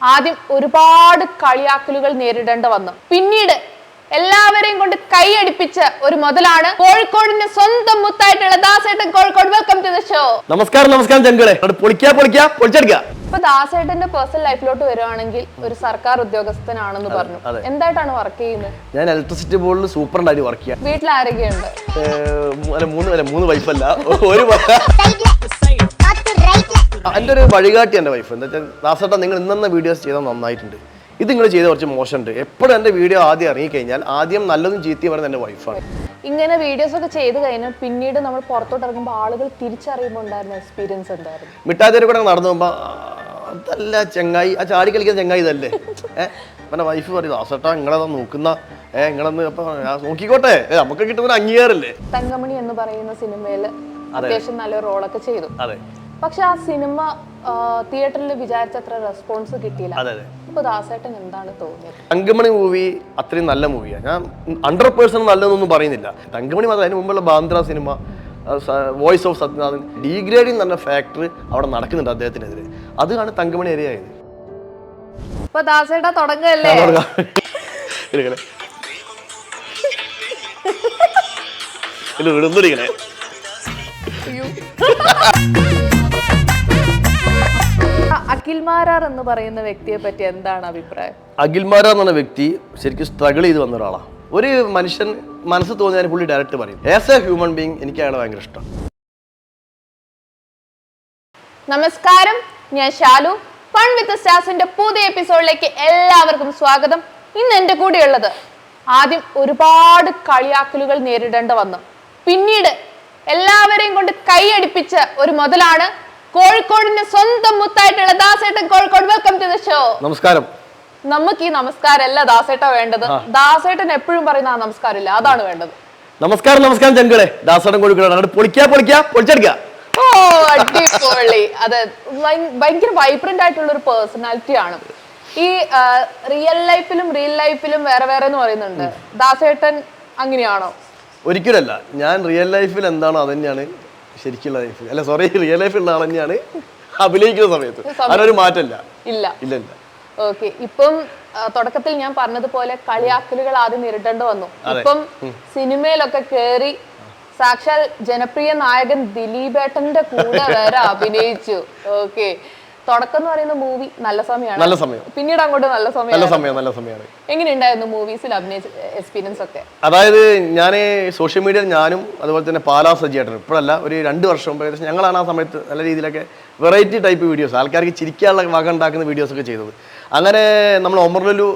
ആദ്യം ഒരുപാട് കളിയാക്കലുകൾ നേരിടേണ്ടി വന്നു. പിന്നീട് എല്ലാവരെയും കൊണ്ട് കൈയടിപ്പിച്ച ഒരു മുതലാണ് കോഴിക്കോടിന്റെ സ്വന്തം മുത്തായിട്ടുള്ള ദാസേട്ടൻ Kozhikode. Welcome to the show. നമസ്കാരം നമസ്കാരം ചങ്കളെ. പൊളിച്ചെടുക്കുക. ഇപ്പൊ ദാസേട്ടന്റെ പേഴ്സണൽ ലൈഫിലോട്ട് വരുവാണെങ്കിൽ ഒരു സർക്കാർ ഉദ്യോഗസ്ഥനാണെന്ന് പറഞ്ഞു. എന്തായിട്ടാണ് വർക്ക് ചെയ്യുന്നത്? ഞാൻ ഇലക്ട്രിസിറ്റി ബോർഡിൽ സൂപ്പറായിട്ട് വർക്ക് ചെയ്യാം. വീട്ടിൽ ആരൊക്കെയുണ്ട്? മൂന്ന് വൈഫല്ല, ഒരു എൻ്റെ ഒരു വഴികാട്ടി എൻ്റെ വൈഫ്. എന്താ വെച്ചാൽ ദാസേട്ടൻ നിങ്ങൾ ഇന്നെന്ന വീഡിയോസ് ചെയ്താൽ നന്നായിട്ടുണ്ട്, ഇത് നിങ്ങൾ ചെയ്ത കുറച്ച് മോശമുണ്ട്. എപ്പോഴും എൻ്റെ വീഡിയോ ആദ്യം ഇറങ്ങിക്കഴിഞ്ഞാൽ ആദ്യം നല്ലതും ചീത്തയും പറയുന്നത് എൻ്റെ വൈഫാണ്. ഇങ്ങനെ വീഡിയോസ് ഒക്കെ ചെയ്ത് കഴിഞ്ഞാൽ പിന്നീട് നമ്മൾ പുറത്തോട്ട് ഇറങ്ങുമ്പോൾ ആളുകൾ തിരിച്ചറിയുമ്പോൾ ഉണ്ടായിരുന്ന എക്സ്പീരിയൻസ് എന്തായിരുന്നു? മിഠായി കൂടെ നടന്നു പോകുമ്പോൾ അതല്ല ചെങ്ങായി, ആ ചാടി കളിക്കുന്ന ചെങ്ങായി ഇതല്ലേ. പിന്നെ വൈഫ് പറയും ദാസേട്ടാ നിങ്ങളതാ നോക്കുന്ന നിങ്ങളൊന്ന് അപ്പൊ നോക്കിക്കോട്ടെ, നമുക്ക് കിട്ടുന്ന അംഗീകാരല്ലേ. തങ്കമണി എന്ന് പറയുന്ന സിനിമയില് അത്യാവശ്യം നല്ല റോളൊക്കെ ചെയ്തു. പക്ഷെ ആ സിനിമ തിയേറ്ററിൽ വിചാരിച്ചത്ര റെസ്പോൺസ് കിട്ടിയില്ല. അപ്പൊ ദാസേട്ടൻ എന്താണ് തോന്നിയത്? തങ്കമണി മൂവി അത്രയും നല്ല മൂവിയാണ്. ഞാൻ 100% നല്ലതൊന്നും പറയുന്നില്ല. തങ്കമണി മാത്രം, അതിന് മുമ്പുള്ള Bandra cinema, voice of Sathyanathan, degrading എന്ന ഫാക്ടർ അവിടെ നടക്കുന്നുണ്ട് അദ്ദേഹത്തിനെതിരെ. അതാണ് തങ്കമണി ഇരയായത്. ഇപ്പൊ ദാസേട്ട തുടങ്ങല്ലേ? അഖിൽമാരാർ എന്ന് പറയുന്ന വ്യക്തിയെ പറ്റി എന്താണ് അഭിപ്രായം? അഖിൽമാരാർ എന്ന വ്യക്തി ശരിക്കും സ്ട്രഗിൾ ചെയ്ത് വന്ന ഒരാളാണ്. ഒരു മനുഷ്യൻ മനസ്സ് തോന്നിയാൽ പുള്ളി ഡയറക്റ്റ് പറയും. ആസ് എ ഹ്യൂമൻ ബീങ് എനിക്ക് അയാളെ ഭയങ്കര ഇഷ്ടം. നമസ്കാരം, ഞാൻ ഷാലു. ഫൺ വിത്ത് സ്റ്റാർസിന്റെ പുതിയ എപ്പിസോഡിലേക്ക് എല്ലാവർക്കും സ്വാഗതം. ഇന്ന് എന്റെ കൂടെയുള്ളത് ആദ്യം ഒരുപാട് കളിയാക്കലുകൾ നേരിടേണ്ടി വന്നു. പിന്നീട് എല്ലാവരെയും കൊണ്ട് കൈയടിപ്പിച്ച ഒരു മുതലാണ് കോഴിക്കോടിന്റെ സ്വന്തം മുത്തായിട്ടുള്ള ദാസേട്ടൻ Kozhikode. Welcome to the show. നമസ്കാരം. നമുക്ക് ഈ നമസ്കാരമല്ല ദാസേട്ട വേണ്ടത്. ദാസേട്ടൻ എപ്പോഴും പറയുന്ന ആ നമസ്കാരമില്ല, അതാണ് വേണ്ടത്. നമസ്കാരം നമസ്കാരം ചങ്കളെ. ദാസേട്ടൻ കോഴിക്കോട് പൊളിച്ചെടുക്കുക. ഓ അടിപൊളി. അത് ഭയങ്കര വൈബ്രന്റ് ആയിട്ടുള്ള ഒരു പേഴ്സണാലിറ്റി ആണ്. ഈ റിയൽ ലൈഫിലും വേറെ വേറെ എന്ന് പറയുന്നുണ്ട്. ദാസേട്ടൻ അങ്ങനെയാണോ? ഒരിക്കലല്ല. ഞാൻ റിയൽ ലൈഫിൽ എന്താണോ അത് തന്നെയാണ് ശരിക്കുള്ള ലൈഫിൽ. അല്ല സോറി, റിയൽ ലൈഫിലുള്ള ആൾ തന്നെയാണ് അഭിനയിക്കുന്ന സമയത്ത്. അതിനൊരു മാറ്റമില്ല. ഇല്ല. ഓക്കെ. ഇപ്പം തുടക്കത്തിൽ ഞാൻ പറഞ്ഞതുപോലെ കളിയാക്കലുകൾ ആദ്യം നേരിടേണ്ടി വന്നു. ഇപ്പം സിനിമയിലൊക്കെ കേറി സാക്ഷാൽ ജനപ്രിയ നായകൻ ദിലീപേട്ടന്റെ കൂടെ വരെ അഭിനയിച്ചു. ഓക്കെ. തുടക്കം എന്ന് പറയുന്ന മൂവി നല്ല സമയം. പിന്നീട് അങ്ങോട്ട് നല്ല സമയമാണ്. എങ്ങനെയുണ്ടായിരുന്നു മൂവീസിൽ അഭിനയിച്ച എക്സ്പീരിയൻസ് ഒക്കെ? അതായത് ഞാൻ സോഷ്യൽ മീഡിയയിൽ ഞാനും അതുപോലെ തന്നെ പാലാ സജിയേട്ടനും ഇപ്പോഴല്ല, ഒരു 2 വർഷം മുമ്പ് ഏകദേശം ഞങ്ങളാണ് ആ സമയത്ത് നല്ല രീതിയിലൊക്കെ വെറൈറ്റി ടൈപ്പ് വീഡിയോസ്, ആൾക്കാർക്ക് ചിരിക്കാനുള്ള വക ഉണ്ടാക്കുന്ന വീഡിയോസ് ഒക്കെ ചെയ്തത്. അങ്ങനെ നമ്മൾ ഒമർലുലു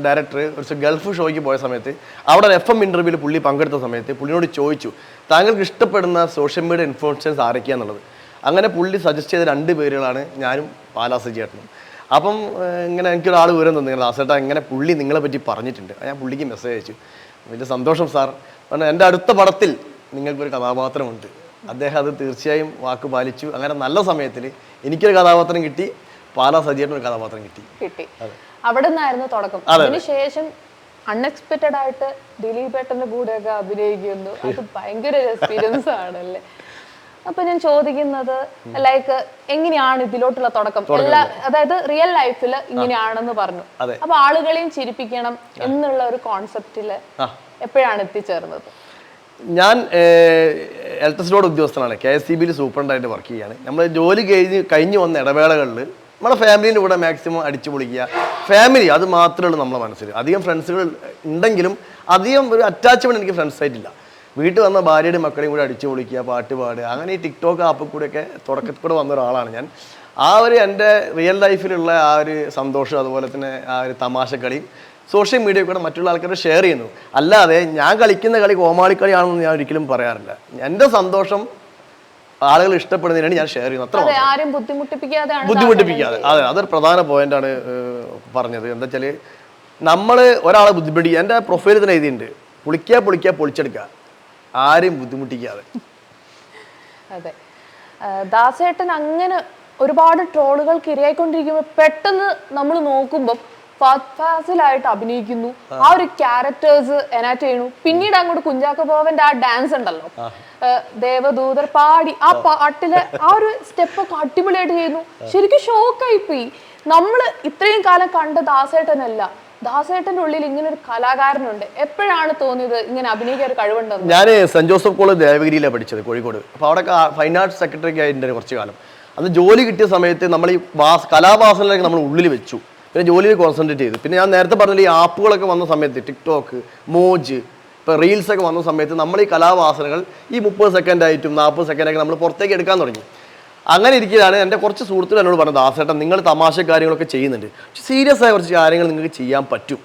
ഡയറക്ടർ ഒരു ഗൾഫ് ഷോയ്ക്ക് പോയ സമയത്ത് അവിടെ FM ഇന്റർവ്യൂവിൽ പുള്ളി പങ്കെടുത്ത സമയത്ത് പുള്ളിനോട് ചോദിച്ചു താങ്കൾക്ക് ഇഷ്ടപ്പെടുന്ന സോഷ്യൽ മീഡിയ ഇൻഫ്ലുവൻസേഴ്സ് ആരൊക്കെയാന്നുള്ളത്. അങ്ങനെ പുള്ളി സജസ്റ്റ് ചെയ്ത 2 പേരുകളാണ് ഞാനും പാലാ സജിയേട്ടനും. അപ്പം ഇങ്ങനെ എനിക്കൊരാൾ വിവരം തന്നു, ദാസേട്ടാ ഇങ്ങനെ പുള്ളി നിങ്ങളെ പറ്റി പറഞ്ഞിട്ടുണ്ട്. ഞാൻ പുള്ളിക്ക് മെസ്സേജ് അയച്ചു. വലിയ സന്തോഷം സാർ. കാരണം എൻ്റെ അടുത്ത പടത്തിൽ നിങ്ങൾക്കൊരു കഥാപാത്രമുണ്ട്. അദ്ദേഹം അത് തീർച്ചയായും വാക്ക് പാലിച്ചു. അങ്ങനെ നല്ല സമയത്തിൽ എനിക്കൊരു കഥാപാത്രം കിട്ടി, പാലാ സജിയേട്ടൻ ഒരു കഥാപാത്രം കിട്ടി. അവിടെ നിന്നായിരുന്നു തുടക്കം. അതിനുശേഷം അൺഎക്സ്പെക്റ്റഡ് ആയിട്ട് ദിലീപേട്ടന്റെ കൂടെയൊക്കെ അഭിനയിക്കുന്നു. അത് ഭയങ്കര എക്സ്പീരിയൻസ് ആണല്ലേ. അപ്പൊ ഞാൻ ചോദിക്കുന്നത് ലൈക്ക് എങ്ങനെയാണ് ഇതിലോട്ടുള്ള തുടക്കം? അതായത് റിയൽ ലൈഫിൽ ഇങ്ങനെയാണെന്ന് പറഞ്ഞു. അപ്പൊ ആളുകളെയും ചിരിപ്പിക്കണം എന്നുള്ള ഒരു കോൺസെപ്റ്റില് എപ്പോഴാണ് എത്തിച്ചേർന്നത്? ഞാൻ ഇലക്ട്രിസിറ്റി ബോർഡ് ഉദ്യോഗസ്ഥനാണ്. KSEBയിൽ സൂപ്രണ്ടായിട്ട് വർക്ക് ചെയ്യാണ്. നമ്മൾ ജോലി കഴിഞ്ഞ് വന്ന ഇടവേളകളിൽ നമ്മുടെ ഫാമിലിൻ്റെ കൂടെ മാക്സിമം അടിച്ചു പൊളിക്കുക. ഫാമിലി അത് മാത്രമേ ഉള്ളൂ നമ്മുടെ മനസ്സിൽ. അധികം ഫ്രണ്ട്സുകൾ ഉണ്ടെങ്കിലും അധികം ഒരു അറ്റാച്ച്മെന്റ് എനിക്ക് ഫ്രണ്ട്സായിട്ടില്ല. വീട്ടിൽ വന്ന ഭാര്യയുടെ മക്കളെയും കൂടെ അടിച്ചു പൊളിക്കുക, പാട്ട് പാടുക, അങ്ങനെ ഈ ടിക്ടോക്ക് ആപ്പിൽ കൂടെയൊക്കെ തുടക്കത്തിൽ കൂടെ വന്ന ഒരാളാണ് ഞാൻ. ആ ഒരു എൻ്റെ റിയൽ ലൈഫിലുള്ള ആ ഒരു സന്തോഷം, അതുപോലെ തന്നെ ആ ഒരു തമാശക്കളി സോഷ്യൽ മീഡിയയിൽ കൂടെ മറ്റുള്ള ആൾക്കാർ ഷെയർ ചെയ്യുന്നു. അല്ലാതെ ഞാൻ കളിക്കുന്ന കളി കോമാളിക്കളിയാണെന്ന് ഞാൻ ഒരിക്കലും പറയാറില്ല. എൻ്റെ സന്തോഷം ആളുകൾ ഇഷ്ടപ്പെടുന്നതിനാണ് ഞാൻ ഷെയർ ചെയ്യുന്നത്. അത്ര ബുദ്ധിമുട്ടിപ്പിക്കാതെ. അതെ, അതൊരു പ്രധാന പോയിന്റാണ് പറഞ്ഞത്. എന്താ വെച്ചാൽ നമ്മൾ ഒരാളെ ബുദ്ധിമുട്ടിക്കുക. എൻ്റെ പ്രൊഫൈലിൽ തന്നെ എഴുതിയിട്ടുണ്ട്, പൊളിച്ചെടുക്കുക, ആരെയും ബുദ്ധിമുട്ടിക്കാതെ. അതെ, ദാസേട്ടൻ അങ്ങനെ ഒരുപാട് ട്രോളുകൾക്ക് ഇരയായിക്കൊണ്ടിരിക്കുമ്പോൾ പെട്ടെന്ന് നമ്മൾ നോക്കുമ്പോൾ ഫാസിലായിട്ട് അഭിനയിക്കുന്നു, ആ ഒരു ക്യാരക്ടേഴ്സ് എനാക്ട് ചെയ്യുന്നു. പിന്നീട് അങ്ങോട്ട് കുഞ്ചാക്കോ ബോബന്റെ ആ ഡാൻസ് ഉണ്ടല്ലോ, ദേവദൂതർ പാടി ആ പാട്ടിലെ ആ ഒരു സ്റ്റെപ്പ് ഒക്കെ അടിപൊളിയായിട്ട് ചെയ്യുന്നു. ശരിക്കും ഷോക്കായി പോയി. നമ്മൾ ഇത്രയും കാലം കണ്ട ദാസേട്ടനല്ല, ദാസേട്ടന്റെ ഉള്ളിൽ ഇങ്ങനെ ഒരു കലാകാരനുണ്ട്. എപ്പോഴാണ് തോന്നിയത് ഇങ്ങനെ അഭിനയിക്കാൻ ഒരു കഴിവുണ്ടെന്ന്? ഞാൻ സെന്റ് ജോസഫ് കോളേജ് ദേവഗിരിയിലാണ് പഠിച്ചത്, കോഴിക്കോട്. അപ്പോൾ അവിടെ ഫൈൻ ആർട്സ് സെക്രട്ടറി ആയിട്ട് കുറച്ച് കാലം. അന്ന് ജോലി കിട്ടിയ സമയത്ത് നമ്മൾ ഈ കലാവാസനയിലേക്ക് നമ്മൾ ഉള്ളിൽ വെച്ചു. പിന്നെ ജോലിയിൽ കോൺസെൻട്രേറ്റ് ചെയ്തു. പിന്നെ ഞാൻ നേരത്തെ പറഞ്ഞ ഈ ആപ്പുകളൊക്കെ വന്ന സമയത്ത്, ടിക്ടോക്ക്, മോജ്, ഇപ്പോൾ റീൽസൊക്കെ വന്ന സമയത്ത് നമ്മൾ ഈ കലാവാസനകൾ ഈ 30 സെക്കൻഡായിട്ടും 40 സെക്കൻഡായിട്ട് നമ്മൾ പുറത്തേക്ക് എടുക്കാൻ തുടങ്ങി. അങ്ങനെ ഇരിക്കുകയാണ് എൻ്റെ കുറച്ച് സുഹൃത്തുക്കൾ എന്നോട് പറഞ്ഞത്, ദാസേട്ടൻ നിങ്ങൾ തമാശ കാര്യങ്ങളൊക്കെ ചെയ്യുന്നുണ്ട്, പക്ഷെ സീരിയസ് ആയ കുറച്ച് കാര്യങ്ങൾ നിങ്ങൾക്ക് ചെയ്യാൻ പറ്റും.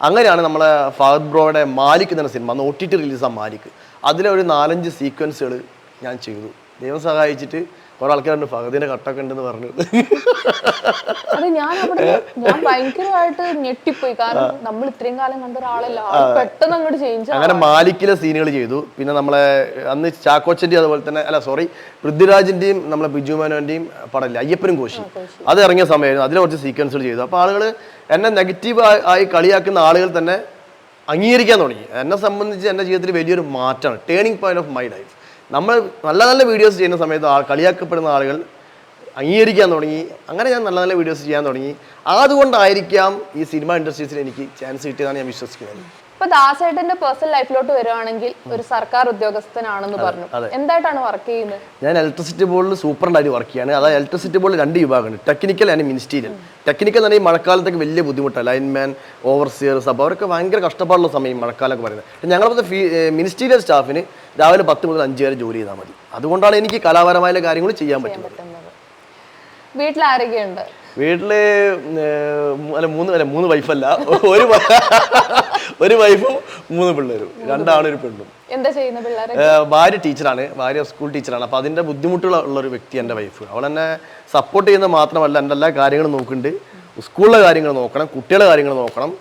അങ്ങനെയാണ് നമ്മളെ ഫഹദ് ബ്രോയുടെ മാലിക് എന്ന സിനിമ, അന്ന് OTT റിലീസാണ് മാലിക്. അതിലെ ഒരു 4-5 സീക്വൻസുകൾ ഞാൻ ചെയ്തു. ദൈവം സഹായിച്ചിട്ട് കുറെ ആൾക്കാരുണ്ട് ഫഹദിന്റെ കട്ടൊക്കെ ഉണ്ടെന്ന് പറഞ്ഞു. അത് ഞാൻ ഭയങ്കരമായിട്ട് ഞെട്ടിപ്പോയി. കാരണം നമ്മൾ ഇത്രയും കാലം കണ്ട ഒരാളല്ല, പെട്ടെന്ന് അങ്ങോട്ട് ചേഞ്ച്. അങ്ങനെ മാലിക്കിലെ സീനുകൾ ചെയ്തു. പിന്നെ നമ്മളെ അന്ന് ചാക്കോച്ചന്റെയും അതുപോലെ തന്നെ പൃഥ്വിരാജിന്റെയും നമ്മളെ ബിജു മേനോന്റെയും പടമില്ല അയ്യപ്പനും കോശി, അത് ഇറങ്ങിയ സമയമായിരുന്നു. അതിലെ കുറച്ച് സീക്വൻസുകൾ ചെയ്തു. അപ്പോൾ ആളുകൾ എന്നെ നെഗറ്റീവ് ആയി കളിയാക്കുന്ന ആളുകൾ തന്നെ അംഗീകരിക്കാൻ തുടങ്ങി. എന്നെ സംബന്ധിച്ച് എൻ്റെ ജീവിതത്തിൽ വലിയൊരു മാറ്റമാണ്, turning point of my life. നമ്മൾ നല്ല നല്ല വീഡിയോസ് ചെയ്യുന്ന സമയത്ത് കളിയാക്കപ്പെടുന്ന ആളുകൾ അംഗീകരിക്കാൻ തുടങ്ങി. അങ്ങനെ ഞാൻ നല്ല നല്ല വീഡിയോസ് ചെയ്യാൻ തുടങ്ങി. അതുകൊണ്ടായിരിക്കാം ഈ സിനിമ ഇൻഡസ്ട്രീസിൽ എനിക്ക് ചാൻസ് കിട്ടിയതാണ് ഞാൻ വിശ്വസിക്കുന്നത്. ഇപ്പൊ ദാസേട്ടന്റെ പേഴ്സണൽ ലൈഫിലോട്ട് വരുവാണെങ്കിൽ ഒരു സർക്കാർ ഉദ്യോഗസ്ഥനാണെന്ന് പറഞ്ഞു. എന്തായിട്ടാണ് വർക്ക് ചെയ്യുന്നത്? ഞാൻ ഇലക്ട്രിസിറ്റി ബോർഡിൽ സൂപ്രണ്ടായിട്ട് വർക്ക് ചെയ്യാണ്. അതായത് ഇലക്ട്രിസിറ്റി ബോർഡിൽ 2 വിഭാഗമുണ്ട്, ടെക്നിക്കൽ ആൻഡ് മിനിസ്റ്റീരിയൽ. ടെക്നിക്കൽ തന്നെ ഈ മഴക്കാലത്തൊക്കെ വലിയ ബുദ്ധിമുട്ടാണ്, ലൈൻമാൻ, ഓവർസിയർസ്. അപ്പോൾ അവരൊക്കെ ഭയങ്കര കഷ്ടപ്പാടുള്ള സമയം മഴക്കാലമൊക്കെ പറയുന്നത്. ഞങ്ങളിപ്പോൾ മിനിസ്റ്റീരിയൽ സ്റ്റാഫിന് രാവിലെ 10 മുതൽ 5 വരെ ജോലി ചെയ്താൽ മതി. അതുകൊണ്ടാണ് എനിക്ക് കലാപരമായ കാര്യങ്ങൾ ചെയ്യാൻ പറ്റുന്നത്. വീട്ടിൽ ആരൊക്കെയുണ്ട്? വീട്ടില് 3 വൈഫല്ല, ഒരു വൈഫും 3 പിള്ളേരും, 2 ആണും 1 പെണ്ണും. എന്താ ചെയ്യുന്ന പിള്ളേരെ? ഭാര്യ ടീച്ചറാണ്, ഭാര്യ സ്കൂൾ ടീച്ചറാണ്. അപ്പോൾ അതിൻ്റെ ബുദ്ധിമുട്ടുള്ള ഒരു വ്യക്തി എൻ്റെ വൈഫ്. അവൾ എന്നെ സപ്പോർട്ട് ചെയ്യുന്നത് മാത്രമല്ല, എൻ്റെ എല്ലാ കാര്യങ്ങളും നോക്കുന്നുണ്ട്. സ്കൂളിലെ കാര്യങ്ങൾ നോക്കണം, കുട്ടികളുടെ കാര്യങ്ങൾ നോക്കണം.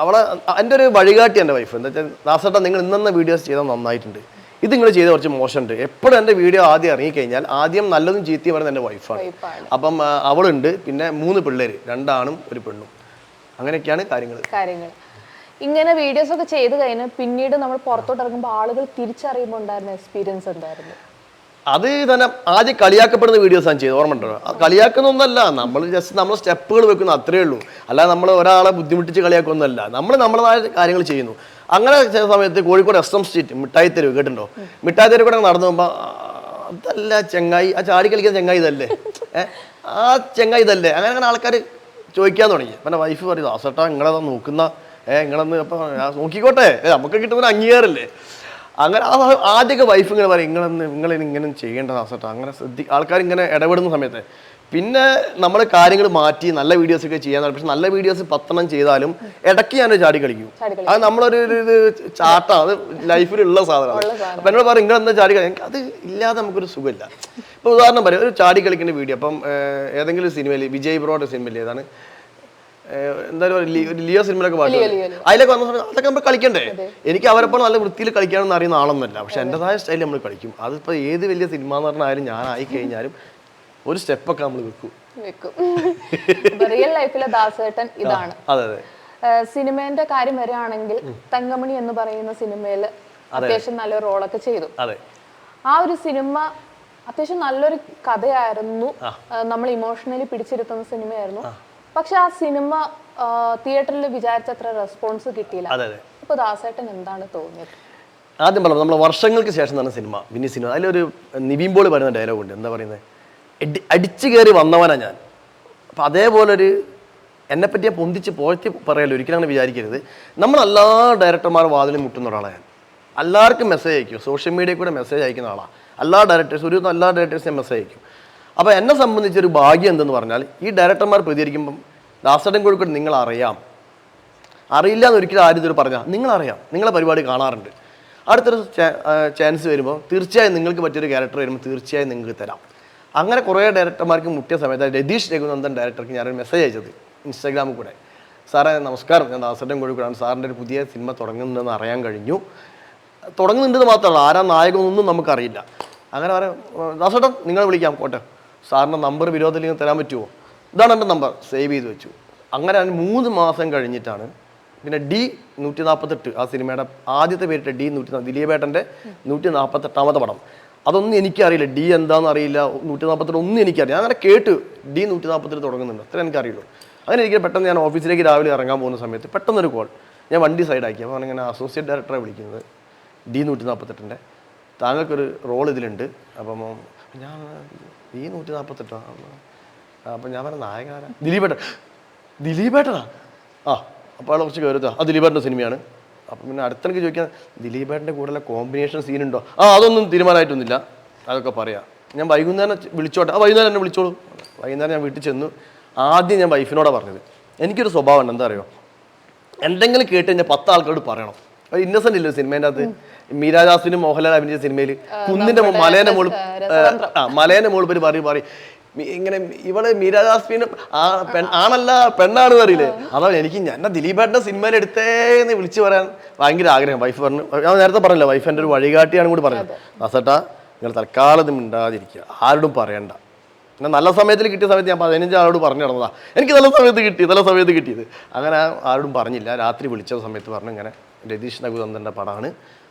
അവളെ എൻ്റെ ഒരു വഴികാട്ടി എൻ്റെ വൈഫ്. എന്താ വെച്ചാൽ, ദാസേട്ടാ നിങ്ങൾ ഇന്നെന്ന വീഡിയോസ് ചെയ്താൽ നന്നായിട്ടുണ്ട്, ഇത് നിങ്ങൾ ചെയ്ത കുറച്ച് മോശമുണ്ട്. എപ്പോഴും എൻ്റെ വീഡിയോ ആദ്യം ഇറങ്ങിക്കഴിഞ്ഞാൽ ആദ്യം നല്ലതും ചീത്തയും പറയുന്നത് എൻ്റെ വൈഫാണ്. അപ്പം അവളുണ്ട്, പിന്നെ 3 പിള്ളേർ, 2 ആണും 1 പെണ്ണും. അങ്ങനെയൊക്കെയാണ് കാര്യങ്ങൾ. ഇങ്ങനെ വീഡിയോസ് ഒക്കെ ചെയ്ത് കഴിഞ്ഞാൽ പിന്നീട് നമ്മൾ പുറത്തോട്ട് ഇറങ്ങുമ്പോൾ ആളുകൾ തിരിച്ചറിയുമ്പോൾ ഉണ്ടായിരുന്ന എക്സ്പീരിയൻസ് എന്തായിരുന്നു? അത് തന്നെ ആദ്യം കളിയാക്കപ്പെടുന്ന വീഡിയോസ് ആണ് ചെയ്ത്, ഓർമ്മ ഉണ്ടോ? കളിയാക്കുന്നൊന്നല്ല, നമ്മൾ ജസ്റ്റ് നമ്മൾ സ്റ്റെപ്പുകൾ വെക്കുന്നു, അത്രയേ ഉള്ളൂ. അല്ലാതെ നമ്മൾ ഒരാളെ ബുദ്ധിമുട്ടിച്ച് കളിയാക്കുന്നല്ല, നമ്മൾ നമ്മളതായ കാര്യങ്ങൾ ചെയ്യുന്നു. അങ്ങനെ ചില സമയത്ത് കോഴിക്കോട് SM സ്ട്രീറ്റ് മിഠായി തെരുവ് കേട്ടിട്ടുണ്ടോ? മിഠായി തെരുവ് കൂടെ നടന്നു പോകുമ്പോൾ അതല്ല ചെങ്ങായി, ആ ചാടി കളിക്കുന്ന ചെങ്ങായി ഇതല്ലേ, ആ ചെങ്ങായി ഇതല്ലേ, അങ്ങനെ ആൾക്കാർ ചോദിക്കാൻ തുടങ്ങി. അപ്പം വൈഫ് പറയും, ദാസേട്ടാ നിങ്ങളതാ നോക്കുന്ന, നിങ്ങളൊന്ന് അപ്പം നോക്കിക്കോട്ടെ, നമുക്ക് കിട്ടുന്ന അംഗീകാരമല്ലേ. അങ്ങനെ ആദ്യമൊക്കെ വൈഫ് ഇങ്ങനെ പറയും, നിങ്ങളിങ്ങനെ ചെയ്യേണ്ട ദാസേട്ടാ, അങ്ങനെ ആൾക്കാർ ഇങ്ങനെ ഇടപെടുന്ന സമയത്ത് പിന്നെ നമ്മൾ കാര്യങ്ങൾ മാറ്റി നല്ല വീഡിയോസ് ഒക്കെ ചെയ്യാൻ. പക്ഷെ നല്ല വീഡിയോസ് 10 ചെയ്താലും ഇടയ്ക്ക് ഞാനൊരു ചാടി കളിക്കും. അത് നമ്മളൊരു ചാട്ടം, അത് ലൈഫിലുള്ള സാധനമാണ്. അപ്പം എന്നോട് പറയും നിങ്ങളെന്താ ചാടി കളിക്കും, അത് ഇല്ലാതെ നമുക്കൊരു സുഖമില്ല. ഇപ്പോൾ ഉദാഹരണം പറയാം, ഒരു ചാടി കളിക്കുന്ന വീഡിയോ അപ്പം ഏതെങ്കിലും സിനിമയിൽ, വിജയ് ബ്രോയുടെ സിനിമയിൽ ഏതാണ്, എന്തായാലും ഒരു ലിയോ സിനിമയിലൊക്കെ പാട്ട്, അതിലൊക്കെ വന്ന സമയത്ത് അതൊക്കെ നമ്മൾ കളിക്കണ്ടേ. എനിക്ക് അവരെപ്പോൾ നല്ല വൃത്തിയിൽ കളിക്കാനൊന്നും അറിയുന്ന ആളൊന്നുമല്ല, പക്ഷെ എൻ്റെതായ സ്റ്റൈലിൽ നമ്മൾ കളിക്കും. അതിപ്പോൾ ഏത് വലിയ സിനിമ എന്ന് പറഞ്ഞാലും ഞാൻ ആയിക്കഴിഞ്ഞാലും ഒരു സ്റ്റെപ്പൊക്കെ നമ്മൾ വെക്കും. റിയൽ ലൈഫിലെ ദാസേട്ടൻ ഇതാണ്. അതെ അതെ. സിനിമേന്റെ കാര്യം വരികയാണെങ്കിൽ തങ്കമണി എന്ന് പറയുന്ന സിനിമയിൽ അത്യാവശ്യം നല്ലൊരു റോളൊക്കെ ചെയ്തു. ആ ഒരു സിനിമ അത്യാവശ്യം നല്ലൊരു കഥയായിരുന്നു, നമ്മൾ ഇമോഷണലി പിടിച്ചിരുത്തുന്ന സിനിമയായിരുന്നു. പക്ഷെ ആ സിനിമ തിയേറ്ററിൽ വിചാരിച്ചത്ര റെസ്പോൺസ് കിട്ടിയില്ല. അപ്പൊ ദാസേട്ടൻ എന്താണ് തോന്നിയത്? ആദ്യം പറഞ്ഞു, നമ്മൾ വർഷങ്ങൾക്ക് ശേഷം തന്നെ സിനിമ, പിന്നെ സിനിമ, അതിലൊരു നിവിൻ പോളി പറയുന്ന ഡയലോഗ് ഉണ്ട്, എന്താ പറയുന്നത്, അടിച്ചു കയറി വന്നവനാണ് ഞാൻ. അപ്പം അതേപോലൊരു എന്നെപ്പറ്റി ഞാൻ പൊന്തിച്ച് പോഴ്ത്തി പറയല്ലോ, ഒരിക്കലും അങ്ങനെ വിചാരിക്കരുത്. നമ്മളെല്ലാ ഡയറക്ടർമാരും വാതിലും മുട്ടുന്ന ഒരാളാണ് ഞാൻ. എല്ലാവർക്കും മെസ്സേജ് അയക്കും, സോഷ്യൽ മീഡിയയിൽ കൂടെ മെസ്സേജ് അയക്കുന്ന ആളാണ്. എല്ലാ ഡയറക്ടേഴ്സും മെസ്സേജ് അയക്കും. അപ്പോൾ എന്നെ സംബന്ധിച്ചൊരു ഭാഗ്യം എന്തെന്ന് പറഞ്ഞാൽ, ഈ ഡയറക്ടർമാർ പ്രതികരിക്കുമ്പം ദാസേട്ടൻ കോഴിക്കോട് നിങ്ങളറിയാം, അറിയില്ല എന്ന് ഒരിക്കലും ആരും ഇതൊരു പറഞ്ഞാൽ നിങ്ങളറിയാം, നിങ്ങളെ പരിപാടി കാണാറുണ്ട്, അടുത്തൊരു ചാൻസ് വരുമ്പോൾ തീർച്ചയായും നിങ്ങൾക്ക് പറ്റിയൊരു ക്യാരക്ടർ വരുമ്പോൾ തീർച്ചയായും നിങ്ങൾക്ക് തരാം. അങ്ങനെ കുറേ ഡയറക്ടർമാർക്ക് മുട്ടിയ സമയത്ത് രതീഷ് രഘുനന്ദൻ ഡയറക്ടർക്ക് ഞാനൊരു മെസ്സേജ് അയച്ചത് ഇൻസ്റ്റാഗ്രാമിൽ കൂടെ, സാറേ നമസ്കാരം, ഞാൻ ദാസേട്ടൻ കോഴിക്കോടാണ്, സാറിൻ്റെ ഒരു പുതിയ സിനിമ തുടങ്ങുന്നുണ്ടെന്ന് അറിയാൻ കഴിഞ്ഞു. തുടങ്ങുന്നുണ്ടെന്ന് മാത്രമല്ല, ആരാ നായകനൊന്നും നമുക്കറിയില്ല. അങ്ങനെ പറയാം, ദാസേട്ടൻ നിങ്ങൾ വിളിക്കാം കോട്ടെ, സാറിൻ്റെ നമ്പർ വിരോധത്തിൽ തരാൻ പറ്റുമോ? ഇതാണ് എൻ്റെ നമ്പർ, സേവ് ചെയ്ത് വെച്ചു. അങ്ങനെ 3 മാസം കഴിഞ്ഞിട്ടാണ് പിന്നെ D148, ആ സിനിമയുടെ ആദ്യത്തെ പേരിട്ട് D148, ദിലീപേട്ടൻ്റെ 148ാമത്തെ പടം. അതൊന്നും എനിക്കറിയില്ല. ഡി എന്താണെന്ന് അറിയില്ല, 147 ഒന്നും എനിക്കറിയില്ല. ഞാൻ അങ്ങനെ കേട്ടു ഡി 147 തുടങ്ങുന്നുണ്ട്, അത്ര എനിക്കറിയുള്ളൂ. അങ്ങനെ എനിക്ക് പെട്ടെന്ന് ഞാൻ ഓഫീസിലേക്ക് രാവിലെ ഇറങ്ങാൻ പോകുന്ന സമയത്ത് പെട്ടെന്നൊരു കോൾ. ഞാൻ വണ്ടി സൈഡാക്കി. അപ്പോൾ ഇങ്ങനെ അസോസിയേറ്റ് ഡയറക്ടറെ വിളിക്കുന്നത്, ഡി 148, താങ്കൾക്കൊരു റോൾ ഇതിലുണ്ട്. അപ്പം ഞാൻ ഡി 148 അപ്പം ഞാൻ പറഞ്ഞ നായകനാരാ? ദിലീപേട്ടനാ. ആ അപ്പോൾ ആളെ കുറച്ച് കയറുത്താ, ആ ദിലീപേട്ടൻ്റെ സിനിമയാണ്. അപ്പം പിന്നെ അടുത്തെനിക്ക് ചോദിക്കാൻ ദിലീപേട്ടൻ്റെ കൂടെയുള്ള കോമ്പിനേഷൻ സീനുണ്ടോ? അതൊന്നും തീരുമാനമായിട്ടൊന്നുമില്ല, അതൊക്കെ പറയാം. ഞാൻ വൈകുന്നേരം വിളിച്ചോട്ടെ. വൈകുന്നേരം എന്നെ വിളിച്ചോളൂ. വൈകുന്നേരം ഞാൻ വീട്ടിൽ ചെന്നു. ആദ്യം ഞാൻ വൈഫിനോടാണ് പറഞ്ഞത്. എനിക്കൊരു സ്വഭാവമുണ്ട്, എന്താ അറിയോ, എന്തെങ്കിലും കേട്ട് കഴിഞ്ഞാൽ 10 ആൾക്കാരോട് പറയണം. ഇന്നസെന്റ് ഇല്ല സിനിമേൻ്റെ അകത്ത്, മീരാദാസിനും മോഹൻലാൽ അഭിനയിച്ച സിനിമയിൽ കുന്നിന്റെ മലേന്റെ മുകളിൽ പറയും ഇങ്ങനെ ഇവള് മീരാദാസിന് ആണല്ല പെണ്ണാണെന്ന് അറിയില്ലേ. അതാണ് എനിക്ക് എന്നെ ദിലീപേട്ടൻ്റെ സിനിമയിൽ എടുത്തേന്ന് വിളിച്ചു പറയാൻ ഭയങ്കര ആഗ്രഹം. വൈഫ് പറഞ്ഞു, ഞാൻ നേരത്തെ പറഞ്ഞില്ല, വൈഫ് എൻ്റെ ഒരു വഴികാട്ടിയാണ് കൂടി പറഞ്ഞത്. ദാസേട്ടാ നിങ്ങൾ തൽക്കാലം മിണ്ടാതിരിക്കുക, ആരോടും പറയണ്ട. പിന്നെ നല്ല സമയത്തിൽ കിട്ടിയ സമയത്ത് ഞാൻ 15 ആളോട് പറഞ്ഞു നടന്നതാ, എനിക്ക് നല്ല സമയത്ത് കിട്ടിയത്. അങ്ങനെ ആരോടും പറഞ്ഞില്ല. രാത്രി വിളിച്ച സമയത്ത് പറഞ്ഞു ഇങ്ങനെ രതീഷ് രഘുനന്ദൻ്റെ പടമാണ്,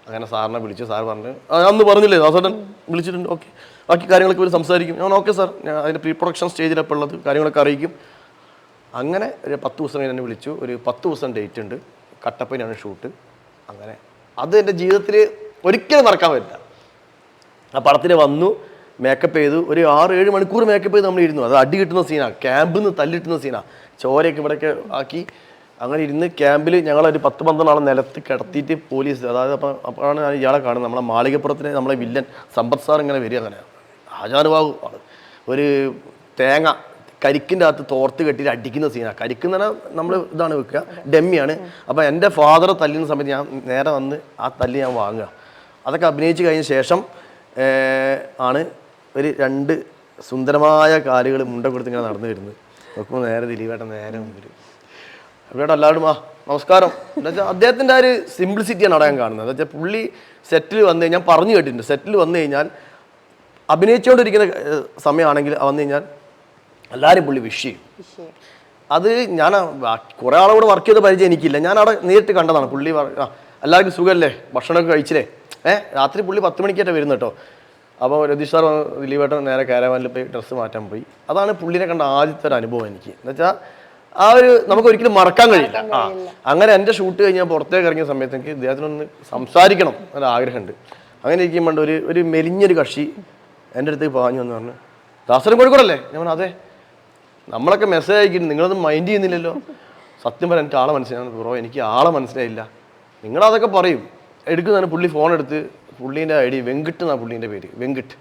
അങ്ങനെ സാറിനെ വിളിച്ചു. സാർ പറഞ്ഞു അന്ന് പറഞ്ഞില്ലേ ദാസേട്ടൻ വിളിച്ചിട്ടുണ്ട്, ഓക്കെ ബാക്കി കാര്യങ്ങളൊക്കെ ഇവർ സംസാരിക്കും. ഞാൻ ഓക്കെ സാർ, ഞാൻ അതിൻ്റെ പ്രീ പ്രൊഡക്ഷൻ സ്റ്റേജിലപ്പോൾ ഉള്ളത് കാര്യങ്ങളൊക്കെ അറിയിക്കും. അങ്ങനെ ഒരു 10 ദിവസം കഴിഞ്ഞ് എന്നെ വിളിച്ചു. ഒരു 10 ദിവസം ഡേറ്റ് ഉണ്ട്, കട്ടപ്പനയാണ് ഷൂട്ട്. അങ്ങനെ അത് എൻ്റെ ജീവിതത്തിൽ ഒരിക്കലും മറക്കാൻ പറ്റില്ല. ആ പടത്തിൽ വന്നു, മേക്കപ്പ് ചെയ്തു, ഒരു 6-7 മണിക്കൂർ മേക്കപ്പ് ചെയ്ത് നമ്മൾ ഇരുന്നു. അത് അടി കിട്ടുന്ന സീനാണ്, ക്യാമ്പിൽ നിന്ന് തല്ലിട്ടുന്ന സീനാണ്, ചോരയൊക്കെ ഇവിടെയൊക്കെ ആക്കി. അങ്ങനെ ഇരുന്ന് ക്യാമ്പിൽ ഞങ്ങളൊരു 10-12 ആളെ നിലത്ത് കിടത്തിയിട്ട് പോലീസ്, അതായത് അപ്പോഴാണ് ഞാൻ ഇയാളെ കാണുന്നത്, നമ്മളെ മാളികപ്പുറത്തിന് നമ്മളെ വില്ലൻ സമ്പത്ത് സാർ ഇങ്ങനെ വരിക. അങ്ങനെ ആചാരബാബു ആണ്, ഒരു തേങ്ങ കരിക്കിൻ്റെ അകത്ത് തോർത്ത് കെട്ടിയിട്ട് അടിക്കുന്ന സീനാണ്. കരിക്കുന്ന നമ്മൾ ഇതാണ് വെക്കുക, ഡെമ്മിയാണ്. അപ്പോൾ എൻ്റെ ഫാദറെ തല്ലുന്ന സമയത്ത് ഞാൻ നേരെ വന്ന് ആ തല്ല് ഞാൻ വാങ്ങുക. അതൊക്കെ അഭിനയിച്ച് കഴിഞ്ഞ ശേഷം ആണ് ഒരു 2 സുന്ദരമായ കാലുകൾ മുണ്ട കൊടുത്ത് ഇങ്ങനെ നടന്നു വരുന്നത്. നോക്കുമ്പോൾ നേരെ ദിലീപേട്ടൻ നേരെ മുമ്പിൽ. ഇവിടെ എല്ലാവരും നമസ്കാരം. എന്താ വെച്ചാൽ അദ്ദേഹത്തിൻ്റെ ആ ഒരു സിംപ്ലിസിറ്റിയാണ് അവിടെ ഞാൻ കാണുന്നത്. എന്താ വെച്ചാൽ പുള്ളി സെറ്റിൽ വന്നു കഴിഞ്ഞാൽ, പറഞ്ഞു കേട്ടിട്ടുണ്ട്, സെറ്റിൽ വന്നു കഴിഞ്ഞാൽ അഭിനയിച്ചുകൊണ്ടിരിക്കുന്ന സമയമാണെങ്കിൽ വന്നു കഴിഞ്ഞാൽ എല്ലാവരും പുള്ളി വിഷ് ചെയ്യും. അത് ഞാൻ കുറേ ആളോട് വർക്ക് ചെയ്ത പരിചയം എനിക്കില്ല, ഞാൻ അവിടെ നേരിട്ട് കണ്ടതാണ്. പുള്ളി എല്ലാവർക്കും സുഖമല്ലേ, ഭക്ഷണമൊക്കെ കഴിച്ചില്ലേ, രാത്രി പുള്ളി 10 മണിക്കായിട്ട് വരുന്നത് കേട്ടോ. അപ്പോൾ രതീഷ് സാർ ദിലീപേട്ടൻ നേരെ കാരവാനിൽ പോയി ഡ്രസ്സ് മാറ്റാൻ പോയി. അതാണ് പുള്ളിനെ കണ്ട ആദ്യത്തെ ഒരു അനുഭവം എനിക്ക്. എന്ന് വെച്ചാൽ ആ ഒരു നമുക്ക് ഒരിക്കലും മറക്കാൻ കഴിയില്ല. അങ്ങനെ എൻ്റെ ഷൂട്ട് കഴിഞ്ഞാൽ പുറത്തേക്ക് ഇറങ്ങിയ സമയത്ത് എനിക്ക് ഇദ്ദേഹത്തിനൊന്ന് സംസാരിക്കണം എന്നൊരു ആഗ്രഹമുണ്ട്. അങ്ങനെ ഇരിക്കുമ്പോൾ ഒരു മെലിഞ്ഞൊരു കക്ഷി എൻ്റെ അടുത്തേക്ക് പാഞ്ഞു എന്ന് പറഞ്ഞു, ദാസനും കോഴിക്കോടല്ലേ? ഞാൻ പറഞ്ഞു അതെ. നമ്മളൊക്കെ മെസ്സേജ് അയക്കുന്നു, നിങ്ങളൊന്നും മൈൻഡ് ചെയ്യുന്നില്ലല്ലോ. സത്യം പറയാൻ എനിക്ക് ആളെ മനസ്സിലായി ബ്രോ, എനിക്ക് ആളെ മനസ്സിലായില്ല. നിങ്ങളതൊക്കെ പറയും. എടുക്കുന്നതാണ് പുള്ളി ഫോൺ എടുത്ത്, പുള്ളീൻ്റെ ഐ ഡി വെങ്കിട്ട് എന്നാണ് പുള്ളീൻ്റെ പേര്, വെങ്കിട്ട്.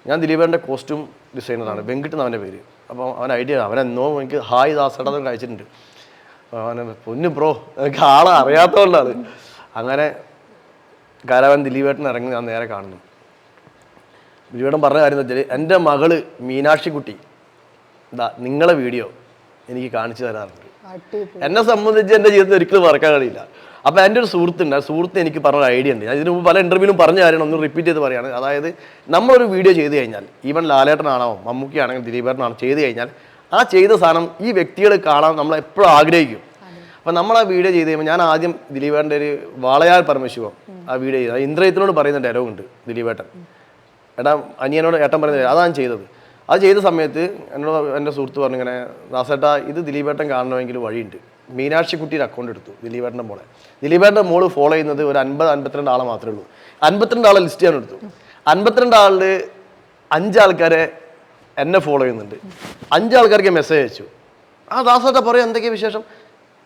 ഞാൻ ദിലീപേട്ടൻ്റെ കോസ്റ്റ്യൂം ഡിസൈനറാണ്, വെങ്കിട്ട് എന്നാണ് അവൻ്റെ പേര്. അപ്പോൾ അവൻ ഐഡിയ, അവനെന്നോ എനിക്ക് ഹായ് ദാസേട്ടൻ അയച്ചിട്ടുണ്ട്. അവനെ പൊന്നു ബ്രോ, എനിക്ക് ആളെ അറിയാത്തതുകൊണ്ടാണ്. അങ്ങനെ കാരവൻ ദിലീപേട്ടൻ ഇറങ്ങി ഞാൻ നേരെ കാണുന്നു. ദിലീപേട്ടൻ പറഞ്ഞ കാര്യം എന്ന് വെച്ചാൽ, എൻ്റെ മകള് മീനാക്ഷിക്കുട്ടി നിങ്ങളെ വീഡിയോ എനിക്ക് കാണിച്ചു തരാറുണ്ട്. എന്നെ സംബന്ധിച്ച് എൻ്റെ ജീവിതത്തിൽ ഒരിക്കലും മറക്കാൻ കഴിയില്ല. അപ്പോൾ എൻ്റെ ഒരു സുഹൃത്തുണ്ട്, ആ സുഹൃത്ത് എനിക്ക് പറഞ്ഞൊരു ഐഡിയ ഉണ്ട്. ഞാൻ ഇതിന് മുമ്പ് പല ഇൻ്റർവ്യൂവിലും പറഞ്ഞ കാര്യമാണ്, ഒന്ന് റിപ്പീറ്റ് ചെയ്ത് പറയുകയാണ്. അതായത് നമ്മളൊരു വീഡിയോ ചെയ്ത് കഴിഞ്ഞാൽ, ഈവൻ ലാലേട്ടനാണോ മമ്മൂക്കിയാണെങ്കിൽ ദിലീപേട്ടനാണോ ചെയ്ത് കഴിഞ്ഞാൽ, ആ ചെയ്ത സാധനം ഈ വ്യക്തികൾ കാണാൻ നമ്മൾ എപ്പോഴും ആഗ്രഹിക്കും. അപ്പം നമ്മൾ ആ വീഡിയോ ചെയ്ത് കഴിയുമ്പോൾ, ഞാൻ ആദ്യം ദിലീപേട്ടൻ്റെ ഒരു വാളയാർ പരമശിവം ആ വീഡിയോ ചെയ്തത്, ഇന്ദ്രജിത്തിനോട് പറയുന്ന ഡയലോഗ് ഉണ്ട് ദിലീപേട്ടൻ, അനിയനോട് ഏട്ടൻ പറയുന്നത്, അതാണ് ചെയ്തത്. അത് ചെയ്ത സമയത്ത് എന്നോട് എൻ്റെ സുഹൃത്ത് പറഞ്ഞു, ഇങ്ങനെ ദാസേട്ടാ ഇത് ദിലീപേട്ടൻ കാണണമെങ്കിൽ വഴിയുണ്ട്. മീനാക്ഷിക്കുട്ടിയുടെ അക്കൗണ്ട് എടുത്തു, ദിലീപേട്ടൻ്റെ മോളെ. ദിലീപേട്ടൻ്റെ മോള് ഫോളോ ചെയ്യുന്നത് ഒരു 50-52 ആളെ മാത്രമേ ഉള്ളൂ. 52 ആളെ ലിസ്റ്റ് ഞാൻ എടുത്തു. 52 ആളിൽ 5 ആൾക്കാരെ എന്നെ ഫോളോ ചെയ്യുന്നുണ്ട്. 5 ആൾക്കാർക്ക് മെസ്സേജ് അയച്ചു, ദാസേട്ടാ പറയും എന്തൊക്കെയാണ് വിശേഷം,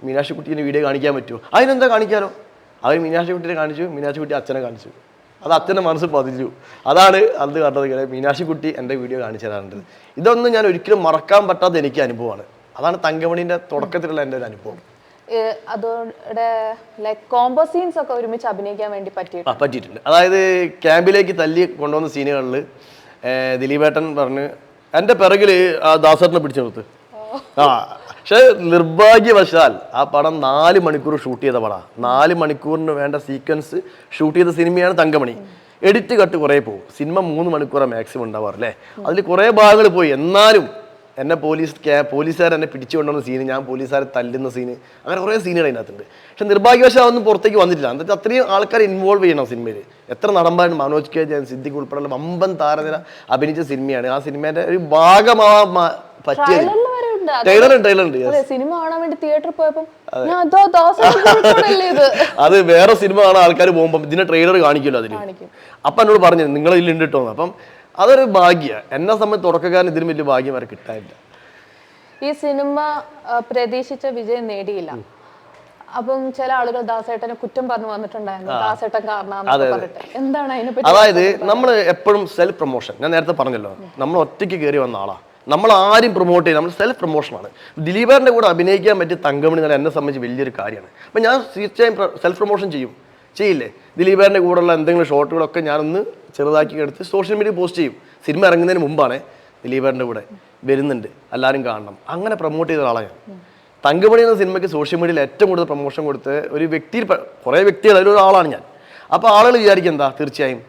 മീനാക്ഷിക്കുട്ടീനെ വീഡിയോ കാണിക്കാൻ പറ്റുമോ? അതിനെന്താ കാണിക്കാലോ. അവർ മീനാക്ഷിക്കുട്ടീനെ കാണിച്ചു, മീനാക്ഷിക്കുട്ടി അച്ഛനെ കാണിച്ചു. അത് അച്ഛൻ്റെ മനസ്സ് പതിച്ചു. അതാണ് അത് കണ്ടത്, മീനാക്ഷിക്കുട്ടി എൻ്റെ വീഡിയോ കാണിച്ചു തരാറുണ്ട്. ഇതൊന്നും ഞാൻ ഒരിക്കലും മറക്കാൻ പറ്റാത്ത എനിക്ക് അനുഭവമാണ്. അതാണ് തങ്കമണിന്റെ തുടക്കത്തിലുള്ള എൻ്റെ ഒരു അനുഭവം. അതോടെ ലൈക്ക് കോംബോ സീൻസ് ഒക്കെ ഒരുമിച്ച് അഭിനയിക്കാൻ വേണ്ടി പറ്റിയിട്ടുണ്ട്. അതായത് ക്യാമ്പിലേക്ക് തല്ലി കൊണ്ടുവന്ന സീനുകളിൽ ദിലീപേട്ടൻ പറഞ്ഞ് എൻ്റെ പിറകിൽ ദാസേട്ടനെ പിടിച്ചു നിർത്ത്. പക്ഷെ നിർഭാഗ്യവശാൽ ആ പടം 4 മണിക്കൂർ ഷൂട്ട് ചെയ്ത പടമാണ്. 4 മണിക്കൂറിന് വേണ്ട സീക്വൻസ് ഷൂട്ട് ചെയ്ത സിനിമയാണ് തങ്കമണി. എഡിറ്റ് കട്ട് കുറേ പോകും. സിനിമ 3 മണിക്കൂറാണ് മാക്സിമം ഉണ്ടാവാറ് അല്ലേ. അതിൽ കുറേ ഭാഗങ്ങൾ പോയി. എന്നാലും എന്നെ പോലീസുകാർ എന്നെ പിടിച്ചുകൊണ്ടുവന്ന സീന്, ഞാൻ പോലീസുകാരെ തല്ലുന്ന സീന്, അങ്ങനെ കുറേ സീനുകൾ അതിനകത്തുണ്ട്. പക്ഷെ നിർഭാഗ്യവശാൽ അതൊന്നും പുറത്തേക്ക് വന്നിട്ടില്ല. എന്നിട്ട് അത്രയും ആൾക്കാർ ഇൻവോൾവ് ചെയ്യണം സിനിമയിൽ. എത്ര നടന്മാരും, മനോജ് കെ ജയൻ, സിദ്ദിഖ് ഉൾപ്പെടെയുള്ള വമ്പൻ താരനിര അഭിനയിച്ച സിനിമയാണ്. ആ സിനിമേന്റെ ഒരു ഭാഗമാവാൻ പറ്റിയത്. ട്രെയിലറുണ്ട്. സിനിമ കാണാൻ വേണ്ടി തിയേറ്ററിൽ പോയപ്പോ അത് വേറെ സിനിമ കാണാൻ ആൾക്കാർ പോകുമ്പോൾ ഇതിന്റെ ട്രെയിലർ കാണിക്കുമല്ലോ അതിന്. അപ്പൊ എന്നോട് പറഞ്ഞു നിങ്ങൾ ഇതിലുണ്ട് കേട്ടോ. അപ്പം അതൊരു ഭാഗ്യമാണ്. എന്നെ സംബന്ധിച്ച് തുടക്കക്കാരൻ ഇതിനും വലിയ ഭാഗ്യം വരെ കിട്ടാനില്ല. ഈ സിനിമ പ്രതീക്ഷിച്ച വിജയം നേടിയില്ല. അപ്പം ചില ആളുകൾ ദാസേട്ടനെ കുറ്റം പറഞ്ഞു വന്നിട്ടുണ്ടായിരുന്നു, ദാസേട്ടൻ കാരണം. എന്താണ് അതിനെപ്പറ്റി? അതായത് നമ്മൾ എപ്പോഴും സെൽഫ് പ്രൊമോഷൻ, ഞാൻ നേരത്തെ പറഞ്ഞല്ലോ, നമ്മൾ ഒറ്റയ്ക്ക് കയറി വന്ന ആളാണ്. നമ്മൾ ആരും പ്രൊമോട്ട് ചെയ്യും, നമ്മൾ സെൽഫ് പ്രൊമോഷനാണ്. ദിലീപേറിന്റെ കൂടെ അഭിനയിക്കാൻ പറ്റിയ തങ്കമണി തന്നെ എന്നെ സംബന്ധിച്ച് വലിയൊരു കാര്യമാണ്. അപ്പം ഞാൻ തീർച്ചയായും സെൽഫ് പ്രൊമോഷൻ ചെയ്യില്ലേ? ദിലീപേറിന്റെ കൂടെയുള്ള എന്തെങ്കിലും ഷോട്ടുകളൊക്കെ ഞാനൊന്ന് ചെറുതാക്കി എടുത്ത് സോഷ്യൽ മീഡിയ പോസ്റ്റ് ചെയ്യും. സിനിമ ഇറങ്ങുന്നതിന് മുമ്പാണ് ദിലീപേറിന്റെ കൂടെ വരുന്നുണ്ട്, എല്ലാവരും കാണണം, അങ്ങനെ പ്രൊമോട്ട് ചെയ്ത ആളാണ് ഞാൻ. തങ്കമണി എന്ന സിനിമയ്ക്ക് സോഷ്യൽ മീഡിയയിൽ ഏറ്റവും കൂടുതൽ പ്രൊമോഷൻ കൊടുത്ത് ഒരു വ്യക്തിയിൽ, കുറേ വ്യക്തികൾ അതിലൊരാളാണ് ഞാൻ. അപ്പോൾ ആളുകൾ വിചാരിക്കും എന്താ, തീർച്ചയായും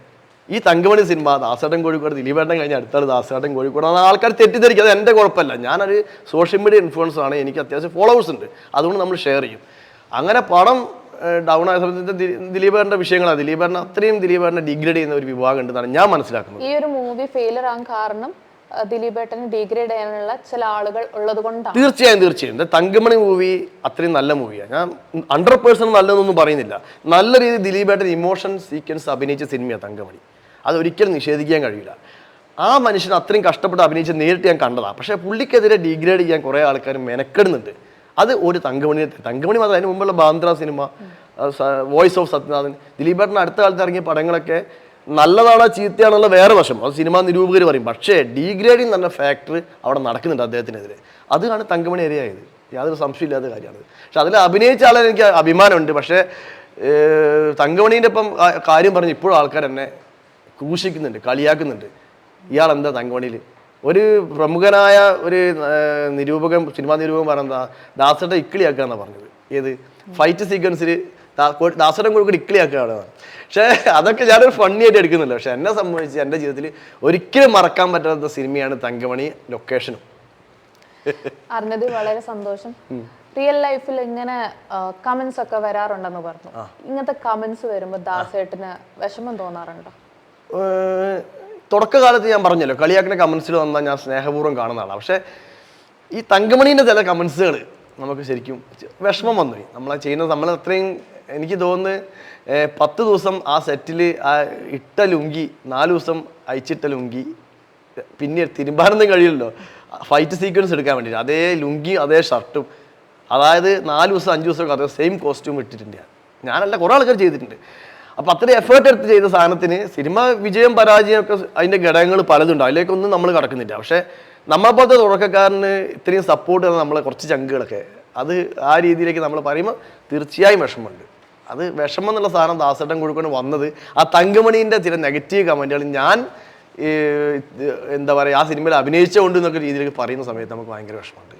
ഈ തങ്കമണി സിനിമ ദാസേട്ടൻ കോഴിക്കോട്, ദിലീപേട്ടൻ കഴിഞ്ഞ അടുത്താണ് ദാസേട്ടൻ കോഴിക്കോട്, അത് ആൾക്കാർ തെറ്റിദ്ധരിക്കും. അത് എൻ്റെ കുഴപ്പമില്ല, ഞാനൊരു സോഷ്യൽ മീഡിയ ഇൻഫ്ലുവൻസ് ആണ്, എനിക്ക് അത്യാവശ്യം ഫോളോവേഴ്സ് ഉണ്ട്, അതുകൊണ്ട് നമ്മൾ ഷെയർ ചെയ്യും. അങ്ങനെ പടം ഡൗൺ ആയ സമയത്ത് ദിലീപേറിന്റെ വിഷയങ്ങളാണ്. ദിലീപേറിനെ ഡിഗ്രേഡ് ചെയ്യുന്ന ഒരു വിഭാഗം ഉണ്ടെന്നാണ് ഞാൻ മനസ്സിലാക്കുന്നത്. ഈ ഒരു മൂവി ഫെയിലർ ആകാൻ കാരണം ദിലീപേട്ടനെ ഡിഗ്രേഡ് ചെയ്യാനുള്ള ചില ആളുകൾ ഉള്ളത് കൊണ്ടാണ്. തീർച്ചയായും തങ്കമണി മൂവി അത്രയും നല്ല മൂവിയാണ്. ഞാൻ 100% നല്ലതെന്നൊന്നും പറയുന്നില്ല. നല്ല രീതിയിൽ ദിലീപേട്ടൻ ഇമോഷൻ സീക്വൻസ് അഭിനയിച്ച സിനിമയാണ് തങ്കമണി. അത് ഒരിക്കലും നിഷേധിക്കാൻ കഴിയില്ല. ആ മനുഷ്യൻ അത്രയും കഷ്ടപ്പെട്ട് അഭിനയിച്ച് നേരിട്ട് ഞാൻ കണ്ടതാണ്. പക്ഷേ പുള്ളിക്കെതിരെ ഡിഗ്രേഡ് ചെയ്യാൻ കുറേ ആൾക്കാർ മെനക്കെടുന്നുണ്ട്. അത് ഒരു തങ്കമണി മാത്രം, അതിന് മുമ്പുള്ള Bandra cinema, voice of Sathyanathan, ദിലീപേട്ടൻ അടുത്ത കാലത്ത് ഇറങ്ങിയ പടങ്ങളൊക്കെ നല്ലതാണോ ചീത്തയാണുള്ള വേറെ വശം, അത് സിനിമാ നിരൂപകർ പറയും. പക്ഷേ ഡീഗ്രേഡിങ് തന്നെ ഫാക്ടർ അവിടെ നടക്കുന്നുണ്ട് അദ്ദേഹത്തിനെതിരെ. അതാണ് തങ്കമണി ഇരയായത്, യാതൊരു സംശയമില്ലാത്ത കാര്യമാണ്. പക്ഷെ അതിൽ അഭിനയിച്ച ആളെ എനിക്ക് അഭിമാനമുണ്ട്. പക്ഷേ തങ്കമണീൻ്റെ ഇപ്പം കാര്യം പറഞ്ഞ് ഇപ്പോഴും ആൾക്കാർ എന്നെ ക്രൂശിക്കുന്നുണ്ട്, കളിയാക്കുന്നുണ്ട്. ഇയാൾ എന്താ തങ്കമണിയിൽ? ഒരു പ്രമുഖനായ ഒരു സിനിമാ നിരൂപകൻ പറഞ്ഞാ ദാസേട്ടൻ ഇക്കിളിയാക്കുക എന്നാണ് പറഞ്ഞത്. ഏത് ഫൈറ്റ് സീക്വൻസിൽ ദാസേട്ടൻ കോഴിക്കോട് ഇക്കിളിയാക്കുകയാണ്. പക്ഷേ അതൊക്കെ ഞാനൊരു ഫണ്ണി ആയിട്ട് എടുക്കുന്നില്ല. പക്ഷെ എന്നെ സംബന്ധിച്ച് എൻ്റെ ജീവിതത്തിൽ ഒരിക്കലും മറക്കാൻ പറ്റാത്ത സിനിമയാണ് തങ്കമണി, ലൊക്കേഷനും. അറിഞ്ഞത് വളരെ സന്തോഷം. റിയൽ ലൈഫിൽ ഇങ്ങനെ കമന്റ്സ് ഒക്കെ വരാറുണ്ടെന്ന് പറഞ്ഞു. ഇങ്ങനത്തെ കമന്റ്സ് വരുമ്പോൾ ദാസേട്ടന് വിഷമം തോന്നാറുണ്ടോ? തുടക്കകാലത്ത് ഞാൻ പറഞ്ഞല്ലോ, കളിയാക്കുന്ന കമന്റ്സിൽ വന്നാൽ ഞാൻ സ്നേഹപൂർവ്വം കാണുന്ന ആളാണ്. പക്ഷേ ഈ തങ്കമണീൻ്റെ ചില കമന്റ്സുകൾ നമുക്ക് ശരിക്കും വിഷമം വന്നു. നമ്മളെ ചെയ്യുന്നത് നമ്മൾ അത്രയും, എനിക്ക് തോന്നുന്നു 10 ദിവസം ആ സെറ്റിൽ ആ ഇട്ട ലുങ്കി, 4 ദിവസം അയച്ചിട്ട ലുങ്കി, പിന്നെ തിരുമ്പാനൊന്നും കഴിയില്ലല്ലോ ഫൈറ്റ് സീക്വൻസ് എടുക്കാൻ വേണ്ടിയിട്ട്. അതേ ലുങ്കി അതേ ഷർട്ടും, അതായത് 4 ദിവസം 5 ദിവസമൊക്കെ അതേ സെയിം കോസ്റ്റ്യൂം ഇട്ടിട്ടുണ്ട്. ഞാനല്ല, കുറേ ആൾക്കാർ ചെയ്തിട്ടുണ്ട്. അപ്പോൾ അത്രയും എഫേർട്ട് എടുത്ത് ചെയ്ത സാധനത്തിന് സിനിമ വിജയം പരാജയം ഒക്കെ അതിൻ്റെ ഘടകങ്ങൾ പലതുണ്ട്, അതിലേക്കൊന്നും നമ്മൾ കടക്കുന്നില്ല. പക്ഷേ നമ്മളെപ്പോലത്തെ തുടക്കക്കാരന് ഇത്രയും സപ്പോർട്ട് ചെയ്യുന്ന നമ്മളെ കുറച്ച് ചങ്കുകളൊക്കെ, അത് ആ രീതിയിലേക്ക് നമ്മൾ പറയുമ്പോൾ തീർച്ചയായും വിഷമമുണ്ട്. അത് വിഷമം എന്നുള്ള സാധനം ദാസേട്ടൻ കോഴിക്കോട് വന്നത് ആ തങ്കമണീൻ്റെ ചില നെഗറ്റീവ് കമൻറ്റുകൾ ഞാൻ എന്താ പറയുക ആ സിനിമയിൽ അഭിനയിച്ചുകൊണ്ട് എന്നൊക്കെ രീതിയിലേക്ക് പറയുന്ന സമയത്ത് നമുക്ക് ഭയങ്കര വിഷമമുണ്ട്.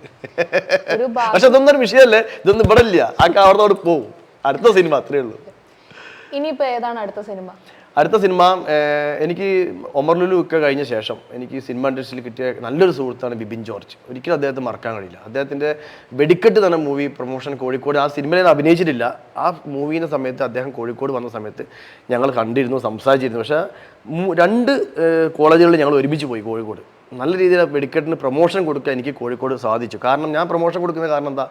പക്ഷെ അതൊന്നും ഒരു വിഷയമല്ലേ, ഇതൊന്നും ഇവിടെ ഇല്ല, ആ അവിടത്തോട് പോവും. അടുത്ത സിനിമ അത്രയേ ഉള്ളൂ. ഇനിയിപ്പോൾ ഏതാണ് അടുത്ത സിനിമ? അടുത്ത സിനിമ എനിക്ക് ഒമർ ലുലു ഒക്കെ കഴിഞ്ഞ ശേഷം എനിക്ക് സിനിമ ഇൻഡസ്ട്രിയിൽ കിട്ടിയ നല്ലൊരു സുഹൃത്താണ് ബിബിൻ ജോർജ്. ഒരിക്കലും അദ്ദേഹത്തെ മറക്കാൻ കഴിയില്ല. അദ്ദേഹത്തിൻ്റെ വെടിക്കെട്ട് തന്നെ മൂവി പ്രൊമോഷൻ കോഴിക്കോട്, ആ സിനിമയിൽ അഭിനയിച്ചിട്ടില്ല. ആ മൂവീൻ്റെ സമയത്ത് അദ്ദേഹം കോഴിക്കോട് വന്ന സമയത്ത് ഞങ്ങൾ കണ്ടിരുന്നു, സംസാരിച്ചിരുന്നു. പക്ഷേ 2 കോളേജുകളിൽ ഞങ്ങൾ ഒരുമിച്ച് പോയി കോഴിക്കോട്. നല്ല രീതിയിൽ വെടിക്കെട്ടിന് പ്രൊമോഷൻ കൊടുക്കാൻ എനിക്ക് കോഴിക്കോട് സാധിച്ചു. കാരണം ഞാൻ പ്രൊമോഷൻ കൊടുക്കുന്ന കാരണം എന്താ,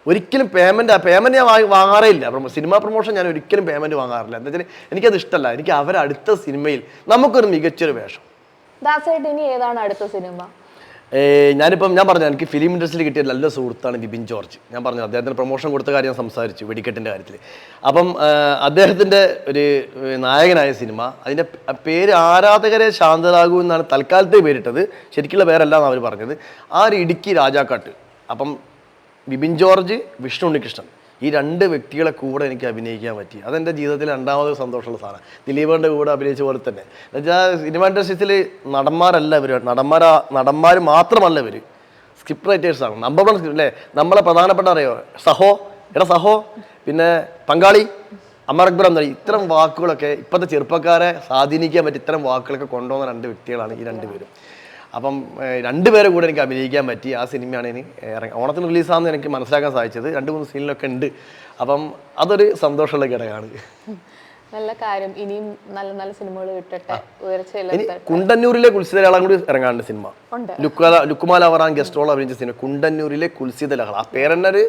ഒരിക്കലും പേയ്മെൻറ്റ് ഞാൻ വാങ്ങാറേ ഇല്ല. സിനിമ പ്രൊമോഷൻ ഞാൻ ഒരിക്കലും പേയ്മെൻറ്റ് വാങ്ങാറില്ല. എന്താ വെച്ചാൽ എനിക്കത് ഇഷ്ടമല്ല. എനിക്ക് അവരടുത്ത സിനിമയിൽ നമുക്കൊരു മികച്ചൊരു വേഷം. ദാസേട്ടൻ ഇനി ഏതാണ് അടുത്ത സിനിമ? ഞാൻ പറഞ്ഞു എനിക്ക് ഫിലിം ഇൻഡസ്ട്രിയിൽ കിട്ടിയ നല്ല സുഹൃത്താണ് ബിബിൻ ജോർജ്. ഞാൻ പറഞ്ഞു അദ്ദേഹത്തിന് പ്രൊമോഷൻ കൊടുത്ത കാര്യം സംസാരിച്ചു വെടിക്കെട്ടിൻ്റെ കാര്യത്തിൽ. അപ്പം അദ്ദേഹത്തിൻ്റെ ഒരു നായകനായ സിനിമ, അതിൻ്റെ പേര് ആരാധകരെ ശാന്തരാകൂ എന്നാണ് തൽക്കാലത്തെ പേരിട്ടത്, ശരിക്കുള്ള പേരല്ല എന്നാണ് അവർ പറഞ്ഞത്. ആ ഒരു ഇടുക്കി രാജാക്കാട്ട്. അപ്പം ബിബിൻ ജോർജ്, വിഷ്ണു ഉണ്ണികൃഷ്ണൻ, ഈ 2 വ്യക്തികളെ കൂടെ എനിക്ക് അഭിനയിക്കാൻ പറ്റി. അതെൻ്റെ ജീവിതത്തിൽ 2ാമത് സന്തോഷമുള്ള സാധനം. ദിലീപേറിൻ്റെ കൂടെ അഭിനയിച്ച പോലെ തന്നെ. എന്നുവെച്ചാൽ സിനിമ ഇൻഡസ്ട്രിയിൽ നടന്മാരല്ല ഇവർ, നടന്മാർ മാത്രമല്ല ഇവർ, സ്ക്രിപ്റ്റ് റൈറ്റേഴ്സാണ്. നമ്പർ 1 അല്ലേ, നമ്മളെ പ്രധാനപ്പെട്ട അറിയോ, സഹോ, പിന്നെ പങ്കാളി, അമർ അക്ബർ എന്ന ഇത്തരം വാക്കുകളൊക്കെ ഇപ്പോഴത്തെ ചെറുപ്പക്കാരെ സ്വാധീനിക്കാൻ പറ്റി ഇത്തരം വാക്കുകളൊക്കെ കൊണ്ടുപോകുന്ന 2 വ്യക്തികളാണ് ഈ 2 പേരും. അപ്പം രണ്ടുപേരെ കൂടെ എനിക്ക് അഭിനയിക്കാൻ പറ്റി. ആ സിനിമയാണ് ഇനി ഓണത്തിന് റിലീസാണെന്ന് എനിക്ക് മനസ്സിലാക്കാൻ സാധിച്ചത്. 2-3 സീനിലൊക്കെ ഉണ്ട്. അപ്പം അതൊരു സന്തോഷമുള്ള ഘടകമാണ്. നല്ല കാര്യം. ഇനിയും നല്ല നല്ല സിനിമകൾ കിട്ടട്ടെ, ഇനി ഉയർച്ചയിലെത്തട്ടെ. കുണ്ടന്നൂരിലെ കുൽസിത ലഹളം കൂടി ഇറങ്ങാണ്ട് സിനിമ. ലുക്കുമാല അവറാൻ ഗസ്റ്റ് റോൾ അഭിനയിച്ച സിനിമ കുണ്ടന്നൂരിലെ കുൽസിത ലഹള. ആ പേരെന്നെ ഒരു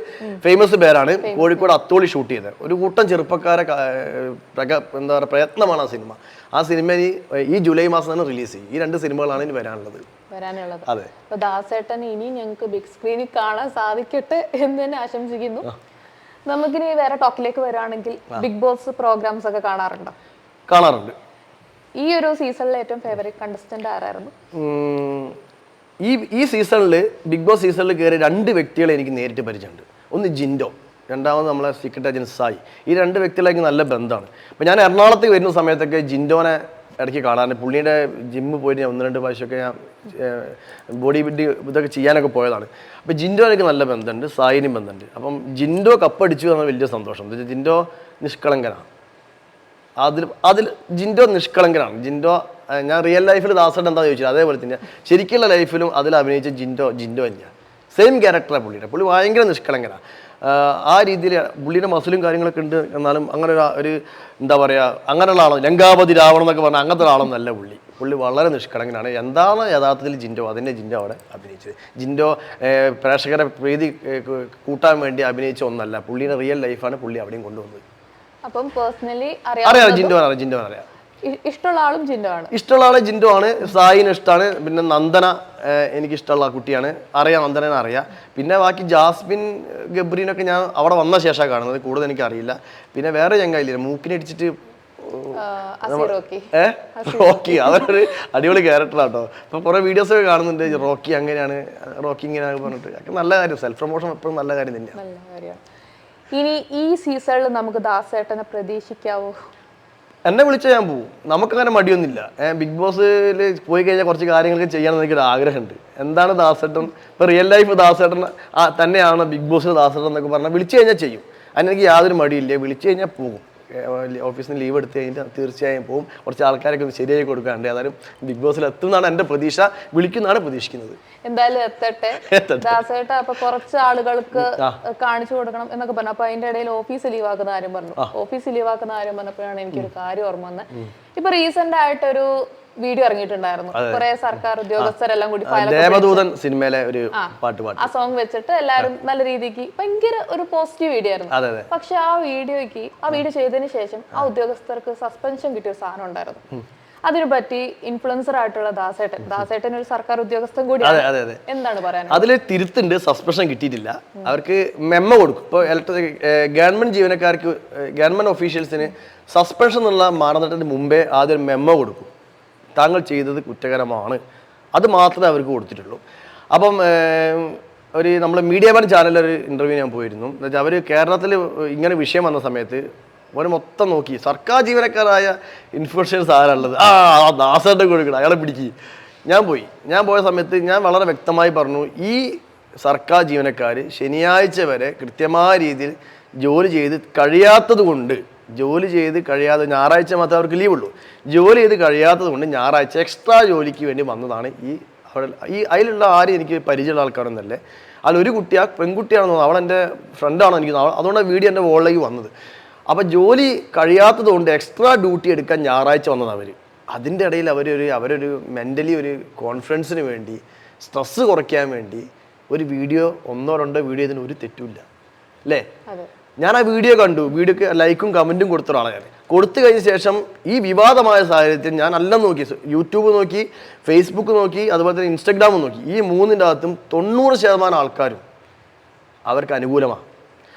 ഫേമസ് പേരാണ്. കോഴിക്കോട് അത്തോളി ഷൂട്ട് ചെയ്തത്. ഒരു കൂട്ടം ചെറുപ്പക്കാരെ എന്താ പറയുക പ്രയത്നമാണ് ആ സിനിമ. ആ സിനിമ ഈ ജൂലൈ മാസം തന്നെ റിലീസ് ചെയ്യും. ഈ 2 സിനിമകളാണ് ഇനി വരാനുള്ളത്. അതെ. അപ്പൊ ദാസേട്ടൻ ഇനി ഞങ്ങൾക്ക് ബിഗ് സ്ക്രീനിൽ കാണാൻ സാധിക്കട്ടെ എന്ന് തന്നെ ആശംസിക്കുന്നു. നമുക്കിനി വേറെ ടോക്കിലേക്ക് വരികയാണെങ്കിൽ ബിഗ് ബോസ് പ്രോഗ്രാംസ് ഒക്കെ കാണാറുണ്ടോ? കാണാറുണ്ട്. ഈ ഒരു സീസണിലെ ഏറ്റവും ഫേവറേറ്റ് കണ്ടസ്റ്റന്റ് ആരായിരുന്നു? ഈ സീസണിൽ ബിഗ് ബോസ് സീസണിൽ കയറിയ 2 വ്യക്തികളെ എനിക്ക് നേരിട്ട് പരിചയമുണ്ട്. ഒന്ന് ജിൻഡോ, രണ്ടാമത് നമ്മളെ സീക്രട്ട് ഏജന്റ് സായി. ഈ 2 വ്യക്തികളായിട്ട് നല്ല ബന്ധമാണ്. അപ്പം ഞാൻ എറണാകുളത്ത് വരുന്ന സമയത്തൊക്കെ ജിൻഡോനെ ഇടയ്ക്ക് കാണാറുണ്ട്. പുള്ളിയുടെ ജിമ്മിൽ പോയിട്ട് ഞാൻ 1-2 പ്രാവശ്യമൊക്കെ ഞാൻ ബോഡി ബിൽഡിങ് ഇതൊക്കെ ചെയ്യാനൊക്കെ പോയതാണ്. അപ്പോൾ ജിൻഡോ എനിക്ക് നല്ല ബന്ധമുണ്ട്, സായിനും ബന്ധമുണ്ട്. അപ്പം ജിൻഡോ കപ്പടിച്ചു എന്നാൽ വലിയ സന്തോഷം. എന്താ വെച്ചാൽ ജിൻഡോ നിഷ്കളങ്കനാണ്. അതിൽ ജിൻഡോ നിഷ്കളങ്കനാണ്. ജിൻഡോ ഞാൻ റിയൽ ലൈഫിൽ ദാസേട്ടൻ എന്താ ചോദിച്ചത് അതേപോലെ തന്നെ ശരിക്കുള്ള ലൈഫിലും അതിൽ അഭിനയിച്ച ജിൻഡോ തന്നെയാണ്. സെയിം ക്യാരക്ടറാണ് പുള്ളിയുടെ. പുള്ളി ഭയങ്കര നിഷ്കളങ്കനാണ്. ആ രീതിയിൽ പുള്ളിയുടെ മസിലും കാര്യങ്ങളൊക്കെ ഉണ്ട്. എന്നാലും അങ്ങനെ ഒരു എന്താ പറയുക അങ്ങനെയുള്ള ആളോ ലങ്കാപതി രാവണം എന്നൊക്കെ പറഞ്ഞാൽ അങ്ങനത്തെ ഒരാളൊന്നല്ല പുള്ളി. പുള്ളി വളരെ നിഷ്കളങ്കനാണ്. എന്താണ് യഥാർത്ഥത്തിൽ ജിൻഡോ അതിൻ്റെ ജിൻഡോ അവിടെ അഭിനയിച്ചത്. ജിൻഡോ പ്രേക്ഷകരെ പ്രീതി കൂട്ടാൻ വേണ്ടി അഭിനയിച്ച ഒന്നല്ല. പുള്ളിയുടെ റിയൽ ലൈഫാണ് പുള്ളി അവിടെയും കൊണ്ടുവന്നത്. അപ്പം പേഴ്സണലി അറിയാം ജിൻഡോനെ അറിയാം. ഇഷ്ടമുള്ള ആളും ജിൻഡോ ആണ്. ഇഷ്ടമുള്ള ആളെ ജിൻഡോ ആണ്. സായിന് ഇഷ്ടമാണ്. പിന്നെ നന്ദന എനിക്ക് ഇഷ്ടമുള്ള കുട്ടിയാണ്. അറിയാം, നന്ദനെ അറിയാം. പിന്നെ ബാക്കി ജാസ്മിൻ ഗബ്രീനൊക്കെ ഞാൻ അവിടെ വന്ന ശേഷമാണ് കാണുന്നത്. കൂടുതൽ എനിക്കറിയില്ല. പിന്നെ വേറെ ചങ്ങായില്ലേ മൂക്കിനടിച്ചിട്ട് റോക്കി, അവരൊരു അടിപൊളി ക്യാരക്ടറാട്ടോ. ഇപ്പൊ കുറെ വീഡിയോസ് ഒക്കെ കാണുന്നുണ്ട്. റോക്കി അങ്ങനെയാണ്, റോക്കി ഇങ്ങനെയാണ് പറഞ്ഞിട്ട്. നല്ല കാര്യം. സെൽഫ് പ്രൊമോഷൻ എപ്പോഴും നല്ല കാര്യം തന്നെയാണ്. ഇനി ഈ സീസണിൽ നമുക്ക് ദാസേട്ടനെ പ്രതീക്ഷിക്കാവോ? എന്നെ വിളിച്ചാൽ ഞാൻ പോകും. നമുക്കങ്ങനെ മടിയൊന്നുമില്ല. ബിഗ് ബോസിൽ പോയി കഴിഞ്ഞാൽ കുറച്ച് കാര്യങ്ങളൊക്കെ ചെയ്യാമെന്ന് എനിക്കൊരു ആഗ്രഹമുണ്ട്. എന്താണ് ദാസേട്ടൻ, ഇപ്പോൾ റിയൽ ലൈഫ് ദാസേട്ടൻ തന്നെയാണ് ബിഗ് ബോസിൽ ദാസേട്ടൻ എന്നൊക്കെ പറഞ്ഞാൽ വിളിച്ചു കഴിഞ്ഞാൽ ചെയ്യും. അതിനെനിക്ക് യാതൊരു മടിയില്ല. വിളിച്ചു കഴിഞ്ഞാൽ പോകും. ഓഫീസിൽ നിന്ന് ലീവ് എടുത്ത് കഴിഞ്ഞാൽ തീർച്ചയായും പോകും. കുറച്ച് ആൾക്കാരൊക്കെ ഒന്ന് ശരിയായി കൊടുക്കാണ്ട്. ഏതായാലും ബിഗ് ബോസിൽ എത്തുന്നതാണ് എൻ്റെ പ്രതീക്ഷ. വിളിക്കുന്നതാണ് പ്രതീക്ഷിക്കുന്നത്. എന്തായാലും എത്തട്ടെ ദാസേട്ട. അപ്പൊ കുറച്ച് ആളുകൾക്ക് കാണിച്ചു കൊടുക്കണം എന്നൊക്കെ പറഞ്ഞു. അപ്പൊ അതിന്റെ ഇടയിൽ ഓഫീസ് ലീവാക്കുന്ന കാര്യം പറഞ്ഞു. ഓഫീസ് ലീവാക്കുന്ന കാര്യം പറഞ്ഞപ്പോഴാണ് എനിക്കൊരു കാര്യം ഓർമ്മ വന്നത്. ഇപ്പൊ റീസെന്റ് ആയിട്ടൊരു വീഡിയോ ഇറങ്ങിയിട്ടുണ്ടായിരുന്നു. കുറെ സർക്കാർ ഉദ്യോഗസ്ഥരെല്ലാം കൂടി ദേവദൂതൻ സിനിമയിലെ ഒരു പാട്ട് ആ സോങ് വെച്ചിട്ട് എല്ലാരും നല്ല രീതിക്ക് ഭയങ്കര ഒരു പോസിറ്റീവ് വീഡിയോ ആയിരുന്നു. പക്ഷെ ആ വീഡിയോ ചെയ്തതിന് ശേഷം ആ ഉദ്യോഗസ്ഥർക്ക് സസ്പെൻഷൻ കിട്ടിയ സാധനം ഉണ്ടായിരുന്നു. അതിനെ പറ്റി ഇൻഫ്ലുവൻസർ ആയിട്ടുള്ള ദാസേട്ടൻ ഒരു സർക്കാർ ഉദ്യോഗസ്ഥൻ കൂടിയാണ്. എന്താണ് പറയാൻ? അതിൽ തിരുത്തുണ്ട്. സസ്പെൻഷൻ കിട്ടിയിട്ടില്ല. അവർക്ക് മെമ്മോ കൊടുക്കും. ഇപ്പോൾ ഗവൺമെന്റ് ജീവനക്കാർക്ക്, ഗവൺമെന്റ് ഒഫീഷ്യൽസിന് സസ്പെൻഷൻ എന്നുള്ള മാനദണ്ഡത്തിന് മുമ്പേ ആദ്യം ഒരു മെമ്മോ കൊടുക്കും. താങ്കൾ ചെയ്തത് കുറ്റകരമാണ്. അത് മാത്രമേ അവർക്ക് കൊടുത്തിട്ടുള്ളൂ. അപ്പം നമ്മൾ മീഡിയ വൺ ചാനലിലൊരു ഇൻ്റർവ്യൂ ഞാൻ പോയിരുന്നു. എന്ന് വെച്ചാൽ അവർ കേരളത്തിൽ ഇങ്ങനെ വിഷയം വന്ന സമയത്ത് അവർ മൊത്തം നോക്കി സർക്കാർ ജീവനക്കാരായ ഇൻഫ്ലുവൻസേഴ്സ് ആരാളുള്ളത്, ദാസേട്ടൻ കൊടുക്കണം, അയാളെ പിടിക്കുക. ഞാൻ പോയ സമയത്ത് ഞാൻ വളരെ വ്യക്തമായി പറഞ്ഞു, ഈ സർക്കാർ ജീവനക്കാർ ശനിയാഴ്ച വരെ കൃത്യമായ രീതിയിൽ ജോലി ചെയ്ത് കഴിയാത്തത് കൊണ്ട്, ഞായറാഴ്ച മാത്രമേ അവർക്ക് ലീവുള്ളൂ. ജോലി ചെയ്ത് കഴിയാത്തത് കൊണ്ട് ഞായറാഴ്ച എക്സ്ട്രാ ജോലിക്ക് വേണ്ടി വന്നതാണ്. അതിലുള്ള ആരും എനിക്ക് പരിചയമുള്ള ആൾക്കാരൊന്നല്ലേ. അതിലൊരു പെൺകുട്ടിയാണെന്ന് തോന്നുന്നു. അവളെൻ്റെ ഫ്രണ്ടാണോ എനിക്ക് തോന്നുന്നു. അതുകൊണ്ടാണ് വീഡിയോ എൻ്റെ വോളിലേക്ക് വന്നത്. അപ്പോൾ ജോലി കഴിയാത്തത് കൊണ്ട് എക്സ്ട്രാ ഡ്യൂട്ടി എടുക്കാൻ ഞായറാഴ്ച വന്നത് അവർ. അതിൻ്റെ ഇടയിൽ അവരൊരു മെൻ്റലി ഒരു കോൺഫിഡൻസിന് വേണ്ടി, സ്ട്രെസ്സ് കുറയ്ക്കാൻ വേണ്ടി ഒരു വീഡിയോ, 1-2 വീഡിയോ ഇതിന് ഒരു തെറ്റുമില്ല അല്ലേ. ഞാൻ ആ വീഡിയോ കണ്ടു. വീഡിയോക്ക് ലൈക്കും കമൻറ്റും കൊടുത്ത ഒരാളാണ് ഞാൻ. കൊടുത്തു കഴിഞ്ഞ ശേഷം ഈ വിവാദമായ സാഹചര്യത്തിൽ ഞാൻ എല്ലാം നോക്കി. യൂട്യൂബ് നോക്കി, ഫേസ്ബുക്ക് നോക്കി, അതുപോലെ തന്നെ ഇൻസ്റ്റഗ്രാമും നോക്കി. ഈ 3-ൻ്റെ അകത്തും 90% ആൾക്കാരും അവർക്ക് അനുകൂലമാണ്.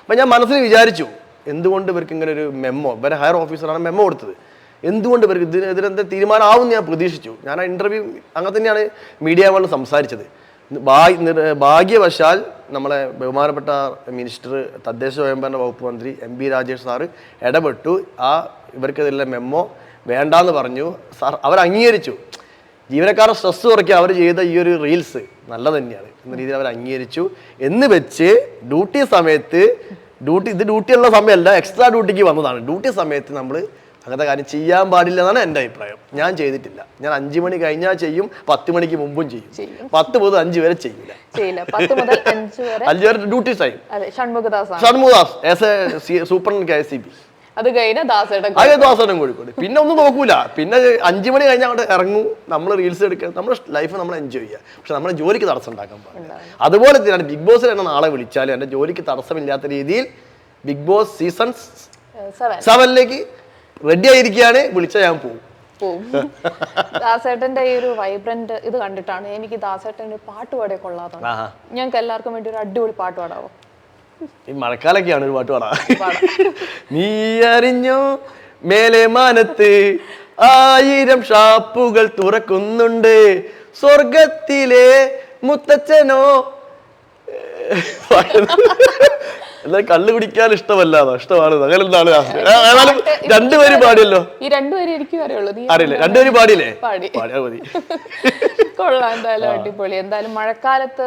അപ്പം ഞാൻ മനസ്സിൽ വിചാരിച്ചു, എന്തുകൊണ്ട് ഇവർക്ക് ഇങ്ങനെ ഒരു മെമ്മോ, ഇവരെ ഹയർ ഓഫീസറാണ് മെമ്മോ കൊടുത്തത്, എന്തുകൊണ്ട് ഇവർക്ക് ഇതിനെന്താ തീരുമാനമാവും ഞാൻ പ്രതീക്ഷിച്ചു. ഞാൻ ആ ഇൻ്റർവ്യൂ അങ്ങനെ തന്നെയാണ് മീഡിയ വണ്ണിൽ സംസാരിച്ചത്. ഭാഗ്യവശാൽ നമ്മളെ ബഹുമാനപ്പെട്ട മിനിസ്റ്റർ, തദ്ദേശ സ്വയംഭരണ വകുപ്പ് മന്ത്രി MB രാജേഷ് സാറ് ഇടപെട്ടു. ഇവർക്കെതിരെ മെമ്മോ വേണ്ടാന്ന് പറഞ്ഞു. സാർ അവർ അംഗീകരിച്ചു. ജീവനക്കാരുടെ സ്ട്രെസ് കുറയ്ക്കുക അവർ ചെയ്ത ഈ ഒരു റീൽസ് നല്ല തന്നെയാണ് എന്ന രീതിയിൽ അവർ അംഗീകരിച്ചു. എന്ന് വെച്ച് ഡ്യൂട്ടി സമയത്ത്, ഡ്യൂട്ടിയുള്ള സമയമല്ല, എക്സ്ട്രാ ഡ്യൂട്ടിക്ക് വന്നതാണ്. ഡ്യൂട്ടി സമയത്ത് നമ്മൾ അങ്ങനത്തെ കാര്യം ചെയ്യാൻ പാടില്ല എന്നാണ് എൻ്റെ അഭിപ്രായം. ഞാൻ ചെയ്തിട്ടില്ല. ഞാൻ 5 മണി കഴിഞ്ഞാൽ ചെയ്യും, 10 മണിക്ക് മുമ്പും ചെയ്യും. 10 മുതൽ 5 വരെ ചെയ്യില്ല. 10 മുതൽ 5 വരെ duty time. Shanmughadas as A superintendent KSEB. അത് കഴിഞ്ഞ ദാസേട്ടൻ കോഴിക്കോട്. പിന്നെ ഒന്നും നോക്കൂല. പിന്നെ 5 മണി കഴിഞ്ഞാൽ അങ്ങോട്ട് ഇറങ്ങും, നമ്മൾ റീൽസ് എടുക്കുക, നമ്മുടെ ലൈഫ് നമ്മൾ എൻജോയ് ചെയ്യുക. പക്ഷെ നമ്മുടെ ജോലിക്ക് തടസ്സം ഉണ്ടാക്കാൻ പാടില്ല. അതുപോലെ തന്നെയാണ് ബിഗ് ബോസിൽ എന്നെ നാളെ വിളിച്ചാലും എൻ്റെ ജോലിക്ക് തടസ്സമില്ലാത്ത രീതിയിൽ ബിഗ് ബോസ് സീസൺ 7 റെഡി ആയിരിക്കുകയാണ്. വിളിച്ചാൽ ഞാൻ പോകും. ദാസേട്ടന്റെ ഈ ഒരു വൈബ്രന്റ് ഇത് കണ്ടിട്ടാണ് എനിക്ക് ദാസേട്ടന്റെ പാട്ട് പാടിയ കൊള്ളാത്ത. ഞങ്ങൾക്ക് എല്ലാവർക്കും വേണ്ടി ഒരു അടിപൊളി പാട്ട് പാടാവോ? ഈ മഴക്കാലൊക്കെയാണ് ഒരു പാട്ട് പാടാ. നീ അറിഞ്ഞോ മേലെ മാനത്ത് 1000 ഷാപ്പുകൾ തുറക്കുന്നുണ്ട്, സ്വർഗത്തിലെ മുത്തച്ഛനോ. എന്തായാലും കള്ളു കുടിക്കാൻ ഇഷ്ടമല്ലാന്നോ? ഇഷ്ടമാണ്. അങ്ങനെ എന്താണ്? ഏതായാലും 2 പേര് പാടിയല്ലോ. ഈ 2 പേര് എനിക്ക് അറിയില്ല. 2 പേര് പാടിയില്ലേ? പാടി. കൊള്ളാം. എന്തായാലും അടിപൊളി. എന്തായാലും മഴക്കാലത്ത്